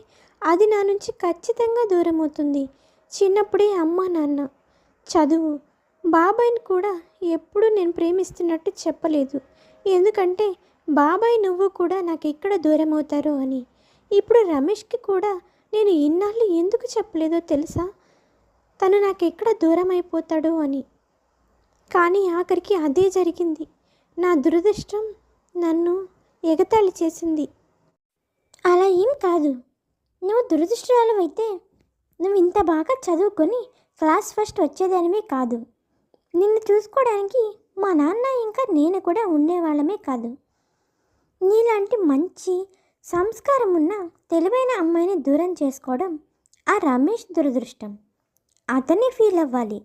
Speaker 3: అది నా నుంచి ఖచ్చితంగా దూరం అవుతుంది. చిన్నప్పుడే అమ్మ నాన్న, చదువు, బాబాయ్ని కూడా ఎప్పుడూ నేను ప్రేమిస్తున్నట్టు చెప్పలేదు. ఎందుకంటే బాబాయ్ నువ్వు కూడా నాకు ఎక్కడ దూరం అవుతారో అని. ఇప్పుడు రమేష్కి కూడా నేను ఇన్నాళ్ళు ఎందుకు చెప్పలేదో తెలుసా? తను నాకు ఎక్కడ దూరం అయిపోతాడో అని. కానీ ఆఖరికి అదే జరిగింది. నా దురదృష్టం నన్ను ఎగతాళి చేసింది. అలా ఏం కాదు. నువ్వు దురదృష్టాలు అయితే నువ్వు ఇంత బాగా చదువుకొని క్లాస్ ఫస్ట్ వచ్చేదానివే కాదు. నిన్ను చూసుకోవడానికి మా నాన్న ఇంకా నేను కూడా ఉండేవాళ్ళమే కాదు. నీలాంటి మంచి సంస్కారం ఉన్న తెలివైన అమ్మాయిని దూరం చేసుకోవడం ఆ రమేష్ దురదృష్టం. అతనే ఫీల్ అవ్వాలి.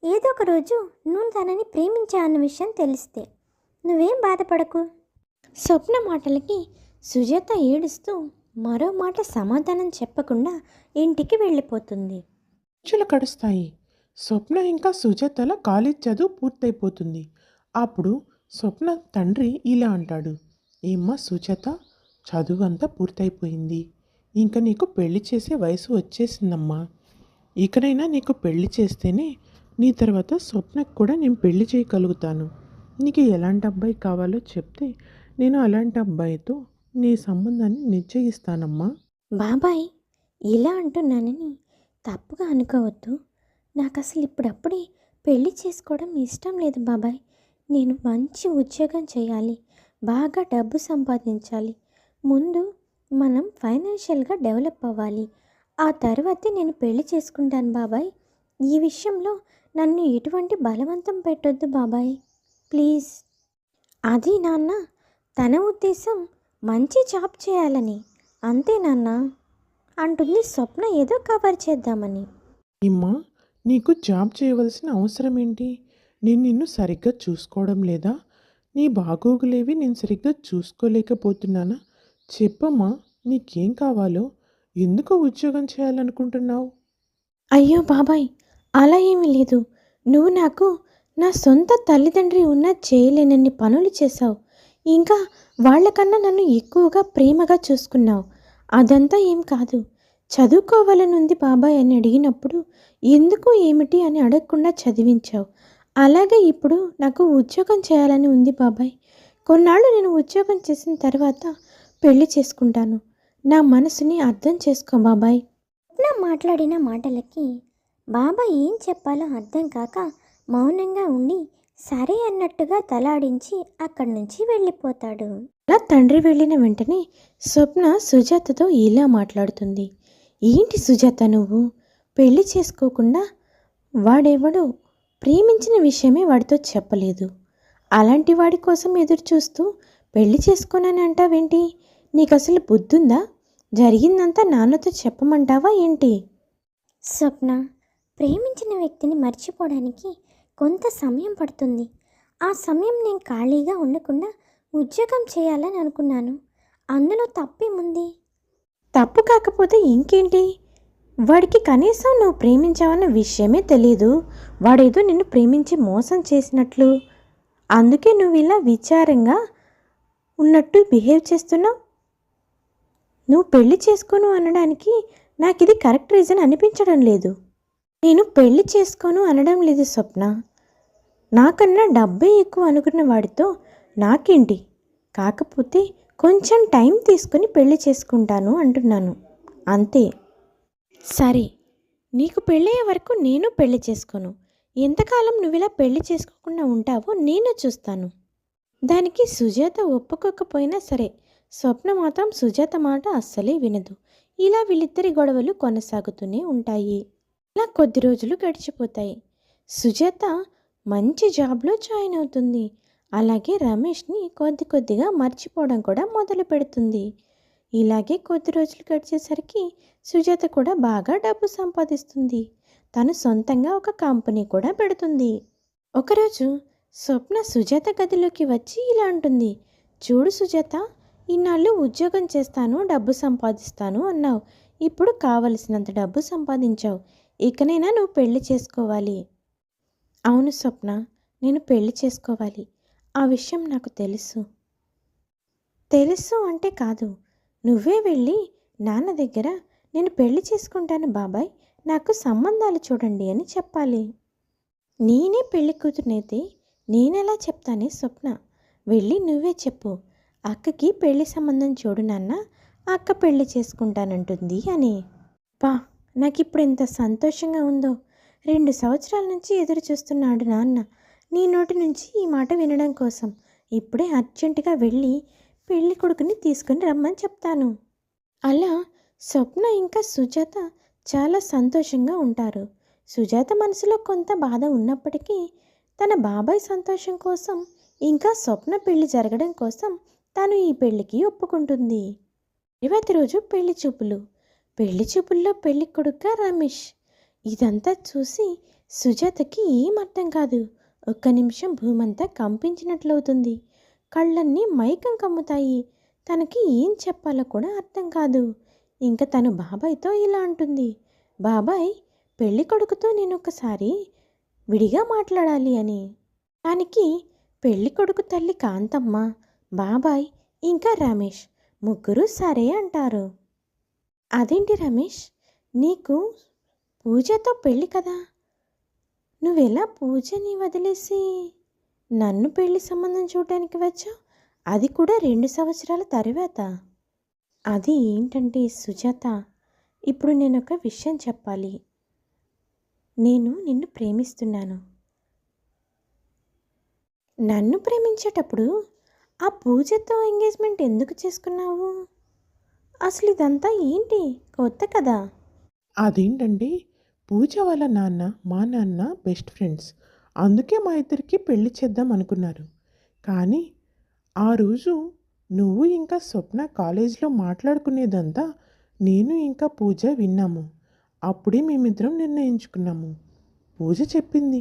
Speaker 3: ఏదో ఒక రోజు నువ్వు తనని ప్రేమించా అన్న విషయం తెలిస్తే. నువ్వేం బాధపడకు. స్వప్న మాటలకి సుజాత ఏడుస్తూ మరో మాట సమాధానం చెప్పకుండా ఇంటికి వెళ్ళిపోతుంది.
Speaker 2: రోజులు గడుస్తాయి. స్వప్న ఇంకా సుజాతల కాలేజ్ చదువు పూర్తయిపోతుంది. అప్పుడు స్వప్న తండ్రి ఇలా అంటాడు, ఏమ్మా సుజాత, చదువు అంతా పూర్తయిపోయింది. ఇంకా నీకు పెళ్లి చేసే వయసు వచ్చేసిందమ్మా. ఇకనైనా నీకు పెళ్లి చేస్తేనే నీ తర్వాత స్వప్నకు కూడా నేను పెళ్లి చేయగలుగుతాను. నీకు ఎలాంటి అబ్బాయి కావాలో చెప్తే నేను అలాంటి అబ్బాయితో నీ సంబంధాన్ని నిశ్చయిస్తానమ్మా.
Speaker 3: బాబాయ్, ఇలా అంటున్నానని తప్పుగా అనుకోవద్దు. నాకు అసలు ఇప్పుడప్పుడే పెళ్లి చేసుకోవడం ఇష్టం లేదు బాబాయ్. నేను మంచి ఉద్యోగం చేయాలి, బాగా డబ్బు సంపాదించాలి. ముందు మనం ఫైనాన్షియల్గా డెవలప్ అవ్వాలి. ఆ తర్వాతే నేను పెళ్లి చేసుకుంటాను బాబాయ్. ఈ విషయంలో నన్ను ఎటువంటి బలవంతం పెట్టొద్దు బాబాయ్, ప్లీజ్. అది నాన్న, తన ఉద్దేశం మంచి జాబ్ చేయాలని, అంతే నాన్న అంటుంది స్వప్న ఏదో కవర్ చేద్దామని.
Speaker 2: ఏమ్మా, నీకు జాబ్ చేయవలసిన అవసరం ఏంటి? నేను నిన్ను సరిగ్గా చూసుకోవడం లేదా? నీ బాగోగులేవి నేను సరిగ్గా చూసుకోలేకపోతున్నానా? చెప్పమ్మా, నీకేం కావాలో? ఎందుకు ఉద్యోగం చేయాలనుకుంటున్నావు?
Speaker 1: అయ్యో బాబాయ్, అలా ఏమీ లేదు. నువ్వు నాకు నా సొంత తల్లిదండ్రి ఉన్నా చేయలేనన్ని పనులు చేశావు. ఇంకా వాళ్ళకన్నా నన్ను ఎక్కువగా ప్రేమగా చూసుకున్నావు. అదంతా ఏం కాదు. చదువుకోవాలనుంది బాబాయ్ అని అడిగినప్పుడు ఎందుకు ఏమిటి అని అడగకుండా చదివించావు. అలాగే ఇప్పుడు నాకు ఉద్యోగం చేయాలని ఉంది బాబాయ్. కొన్నాళ్ళు నేను ఉద్యోగం చేసిన తర్వాత పెళ్లి చేసుకుంటాను. నా మనసుని అర్థం చేసుకో బాబాయ్.
Speaker 3: స్వప్న మాట్లాడిన మాటలకి బాబా ఏం చెప్పాలో అర్థం కాక మౌనంగా ఉండి సరే అన్నట్టుగా తలాడించి అక్కడి నుంచి వెళ్ళిపోతాడు.
Speaker 1: అలా తండ్రి వెళ్ళిన వెంటనే స్వప్న సుజాతతో ఇలా మాట్లాడుతుంది. ఏంటి సుజాత, నువ్వు పెళ్లి చేసుకోకుండా వాడెవడో ప్రేమించిన విషయమే వాడితో చెప్పలేదు. అలాంటి వాడి కోసం ఎదురు చూస్తూ పెళ్లి చేసుకోనని అంటావేంటి? నీకు అసలు బుద్ధుందా? జరిగిందంతా నాన్నతో చెప్పమంటావా ఏంటి?
Speaker 3: స్వప్న, ప్రేమించిన వ్యక్తిని మర్చిపోవడానికి కొంత సమయం పడుతుంది. ఆ సమయం నేను ఖాళీగా ఉండకుండా ఉద్యోగం చేయాలని అనుకున్నాను. అందులో తప్పేముంది?
Speaker 1: తప్పు కాకపోతే ఇంకేంటి? వాడికి కనీసం నువ్వు ప్రేమించావన్న విషయమే తెలీదు. వాడేదో నిన్ను ప్రేమించి మోసం చేసినట్లు. అందుకే నువ్వు ఇలా విచారంగా ఉన్నట్టు బిహేవ్ చేస్తున్నావు. నువ్వు పెళ్లి చేసుకోను అనడానికి నాకు ఇది కరెక్ట్ రీజన్ అనిపించడం లేదు. నేను పెళ్లి చేసుకోను అనడం లేదు స్వప్న. నాకన్నా డబ్బే ఎక్కువ అనుకున్న వాడితో నాకేంటి? కాకపోతే కొంచెం టైం తీసుకుని పెళ్లి చేసుకుంటాను అంటున్నాను, అంతే. సరే, నీకు పెళ్ళయ్యే వరకు నేను పెళ్లి చేసుకోను. ఎంతకాలం నువ్వు ఇలా పెళ్లి చేసుకోకుండా ఉంటావో నేను చూస్తాను. దానికి సుజాత ఒప్పుకోకపోయినా సరే, స్వప్న మాత్రం సుజాత మాట అస్సలే వినదు. ఇలా వీళ్ళిద్దరి గొడవలు కొనసాగుతూనే ఉంటాయి. ఇలా కొద్ది రోజులు గడిచిపోతాయి. సుజాత మంచి జాబ్లో జాయిన్ అవుతుంది. అలాగే రమేష్ని కొద్ది కొద్దిగా మర్చిపోవడం కూడా మొదలు పెడుతుంది. ఇలాగే కొద్ది రోజులు గడిచేసరికి సుజాత కూడా బాగా డబ్బు సంపాదిస్తుంది. తను సొంతంగా ఒక కంపెనీ కూడా పెడుతుంది. ఒకరోజు స్వప్న సుజాత గదిలోకి వచ్చి ఇలా అంటుంది, చూడు సుజాత, ఇన్నాళ్ళు ఉద్యోగం చేస్తాను, డబ్బు సంపాదిస్తాను అన్నావు. ఇప్పుడు కావలసినంత డబ్బు సంపాదించావు. ఇకనైనా నువ్వు పెళ్లి చేసుకోవాలి. అవును స్వప్న, నేను పెళ్లి చేసుకోవాలి. ఆ విషయం నాకు తెలుసు. తెలుసు అంటే కాదు, నువ్వే వెళ్ళి నాన్న దగ్గర నేను పెళ్లి చేసుకుంటాను బాబాయ్, నాకు సంబంధాలు చూడండి అని చెప్పాలి. నేనే పెళ్లి కూతురునైతే నేనెలా చెప్తానే స్వప్న? వెళ్ళి నువ్వే చెప్పు, అక్కకి పెళ్లి సంబంధం చూడు నాన్న, అక్క పెళ్లి చేసుకుంటానంటుంది అని. బా, నాకు ఇప్పుడు ఎంత సంతోషంగా ఉందో. 2 సంవత్సరాల నుంచి ఎదురు చూస్తున్నాడు నాన్న నీ నోటి నుంచి ఈ మాట వినడం కోసం. ఇప్పుడే అర్జెంటుగా వెళ్ళి పెళ్లి కొడుకుని తీసుకుని రమ్మని చెప్తాను. అలా స్వప్న ఇంకా సుజాత చాలా సంతోషంగా ఉంటారు. సుజాత మనసులో కొంత బాధ ఉన్నప్పటికీ తన బాబాయ్ సంతోషం కోసం ఇంకా స్వప్న పెళ్లి జరగడం కోసం తాను ఈ పెళ్లికి ఒప్పుకుంటుంది. 20వ రోజు పెళ్లి చూపులు. పెళ్లి చూపుల్లో పెళ్లి కొడుకుగా రమేష్. ఇదంతా చూసి సుజాతకి ఏం అర్థం కాదు. ఒక్క నిమిషం భూమంతా కంపించినట్లవుతుంది. కళ్ళన్నీ మైకం కమ్ముతాయి. తనకి ఏం చెప్పాలో కూడా అర్థం కాదు. ఇంకా తను బాబాయ్తో ఇలా అంటుంది, బాబాయ్, పెళ్లి కొడుకుతో నేను ఒకసారి విడిగా మాట్లాడాలి అని. దానికి పెళ్లి కొడుకు తల్లి కాంతమ్మ, బాబాయ్ ఇంకా రమేష్ ముగ్గురు సరే అంటారు. అదేంటి రమేష్, నీకు పూజతో పెళ్ళి కదా, నువ్వెలా పూజని వదిలేసి నన్ను పెళ్లి సంబంధం చూడటానికి వచ్చావు, అది కూడా 2 సంవత్సరాల తర్వాత? అది ఏంటంటే సుజాత, ఇప్పుడు నేను ఒక విషయం చెప్పాలి. నేను నిన్ను ప్రేమిస్తున్నాను. నన్ను ప్రేమించేటప్పుడు ఆ పూజతో ఎంగేజ్మెంట్ ఎందుకు చేసుకున్నావు? అసలు ఇదంతా ఏంటి, కొత్త కదా?
Speaker 2: అదేంటంటే పూజ వాళ్ళ నాన్న మా నాన్న బెస్ట్ ఫ్రెండ్స్, అందుకే మా ఇద్దరికి పెళ్లి చేద్దాం అనుకున్నారు. కానీ ఆ రోజు నువ్వు ఇంకా స్వప్న కాలేజీలో మాట్లాడుకునేదంతా నేను ఇంకా పూజ విన్నాము. అప్పుడే మేమిద్దరం నిర్ణయించుకున్నాము. పూజ చెప్పింది,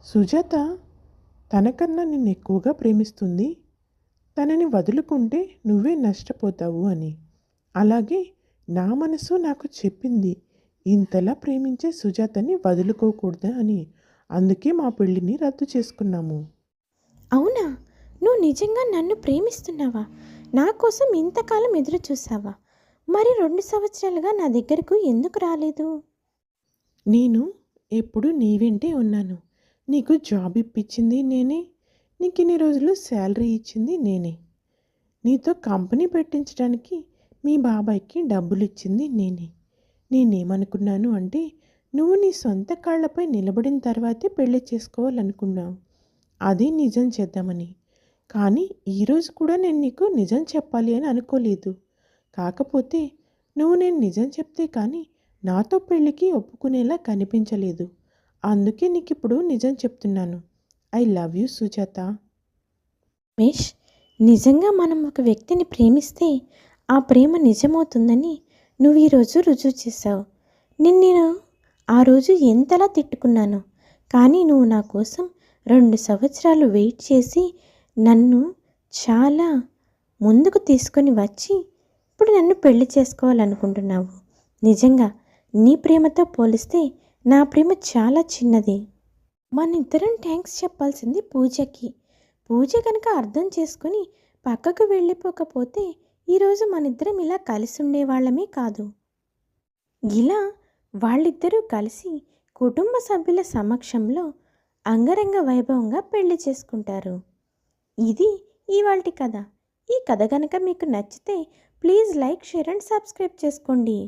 Speaker 2: సుజాత తనకన్నా నిన్ను ఎక్కువగా ప్రేమిస్తుంది, తనని వదులుకుంటే నువ్వే నష్టపోతావు అని. అలాగే నా మనసు నాకు చెప్పింది, ఇంతలా ప్రేమించే సుజాతని వదులుకోకూడదు అని. అందుకే మా పెళ్ళిని రద్దు చేసుకున్నాము.
Speaker 1: అవునా? నువ్వు నిజంగా నన్ను ప్రేమిస్తున్నావా? నా కోసం ఇంతకాలం ఎదురు చూసావా? మరి 2 సంవత్సరాలుగా నా దగ్గరకు ఎందుకు రాలేదు?
Speaker 2: నేను ఎప్పుడు నీ వెంటే ఉన్నాను. నీకు జాబ్ ఇప్పించింది నేనే, నీకు ఇన్ని రోజులు శాలరీ ఇచ్చింది నేనే, నీతో కంపెనీ పెట్టించడానికి మీ బాబాయ్కి డబ్బులు ఇచ్చింది నేనే. నేనేమనుకున్నాను అంటే నువ్వు నీ సొంత కాళ్ళపై నిలబడిన తర్వాతే పెళ్లి చేసుకోవాలనుకున్నావు. అది నిజం చేద్దామని. కానీ ఈరోజు కూడా నేను నీకు నిజం చెప్పాలి అని అనుకోలేదు. కాకపోతే నువ్వు నేను నిజం చెప్తే కానీ నాతో పెళ్ళికి ఒప్పుకునేలా కనిపించలేదు. అందుకే నీకు ఇప్పుడు నిజం చెప్తున్నాను. I love you Sujatha.
Speaker 1: Ramesh, నిజంగా మనం ఒక వ్యక్తిని ప్రేమిస్తే ఆ ప్రేమ నిజమవుతుందని నువ్వు ఈరోజు రుజువు చేశావు. నేను ఆ రోజు ఎంతలా తిట్టుకున్నాను, కానీ నువ్వు నా కోసం 2 సంవత్సరాలు వెయిట్ చేసి నన్ను చాలా ముందుకు తీసుకొని వచ్చి ఇప్పుడు నన్ను పెళ్లి చేసుకోవాలనుకుంటున్నావు. నిజంగా నీ ప్రేమతో పోలిస్తే నా ప్రేమ చాలా చిన్నది. మనిద్దరం థ్యాంక్స్ చెప్పాల్సింది పూజకి. పూజ కనుక అర్థం చేసుకుని పక్కకు వెళ్ళిపోకపోతే ఈరోజు మనిద్దరం ఇలా కలిసి ఉండేవాళ్ళమే కాదు. ఇలా వాళ్ళిద్దరూ కలిసి కుటుంబ సభ్యుల సమక్షంలో అంగరంగ వైభవంగా పెళ్లి చేసుకుంటారు. ఇది ఇవాల్టి కథ. ఈ కథ కనుక మీకు నచ్చితే please like, share and subscribe చేసుకోండి.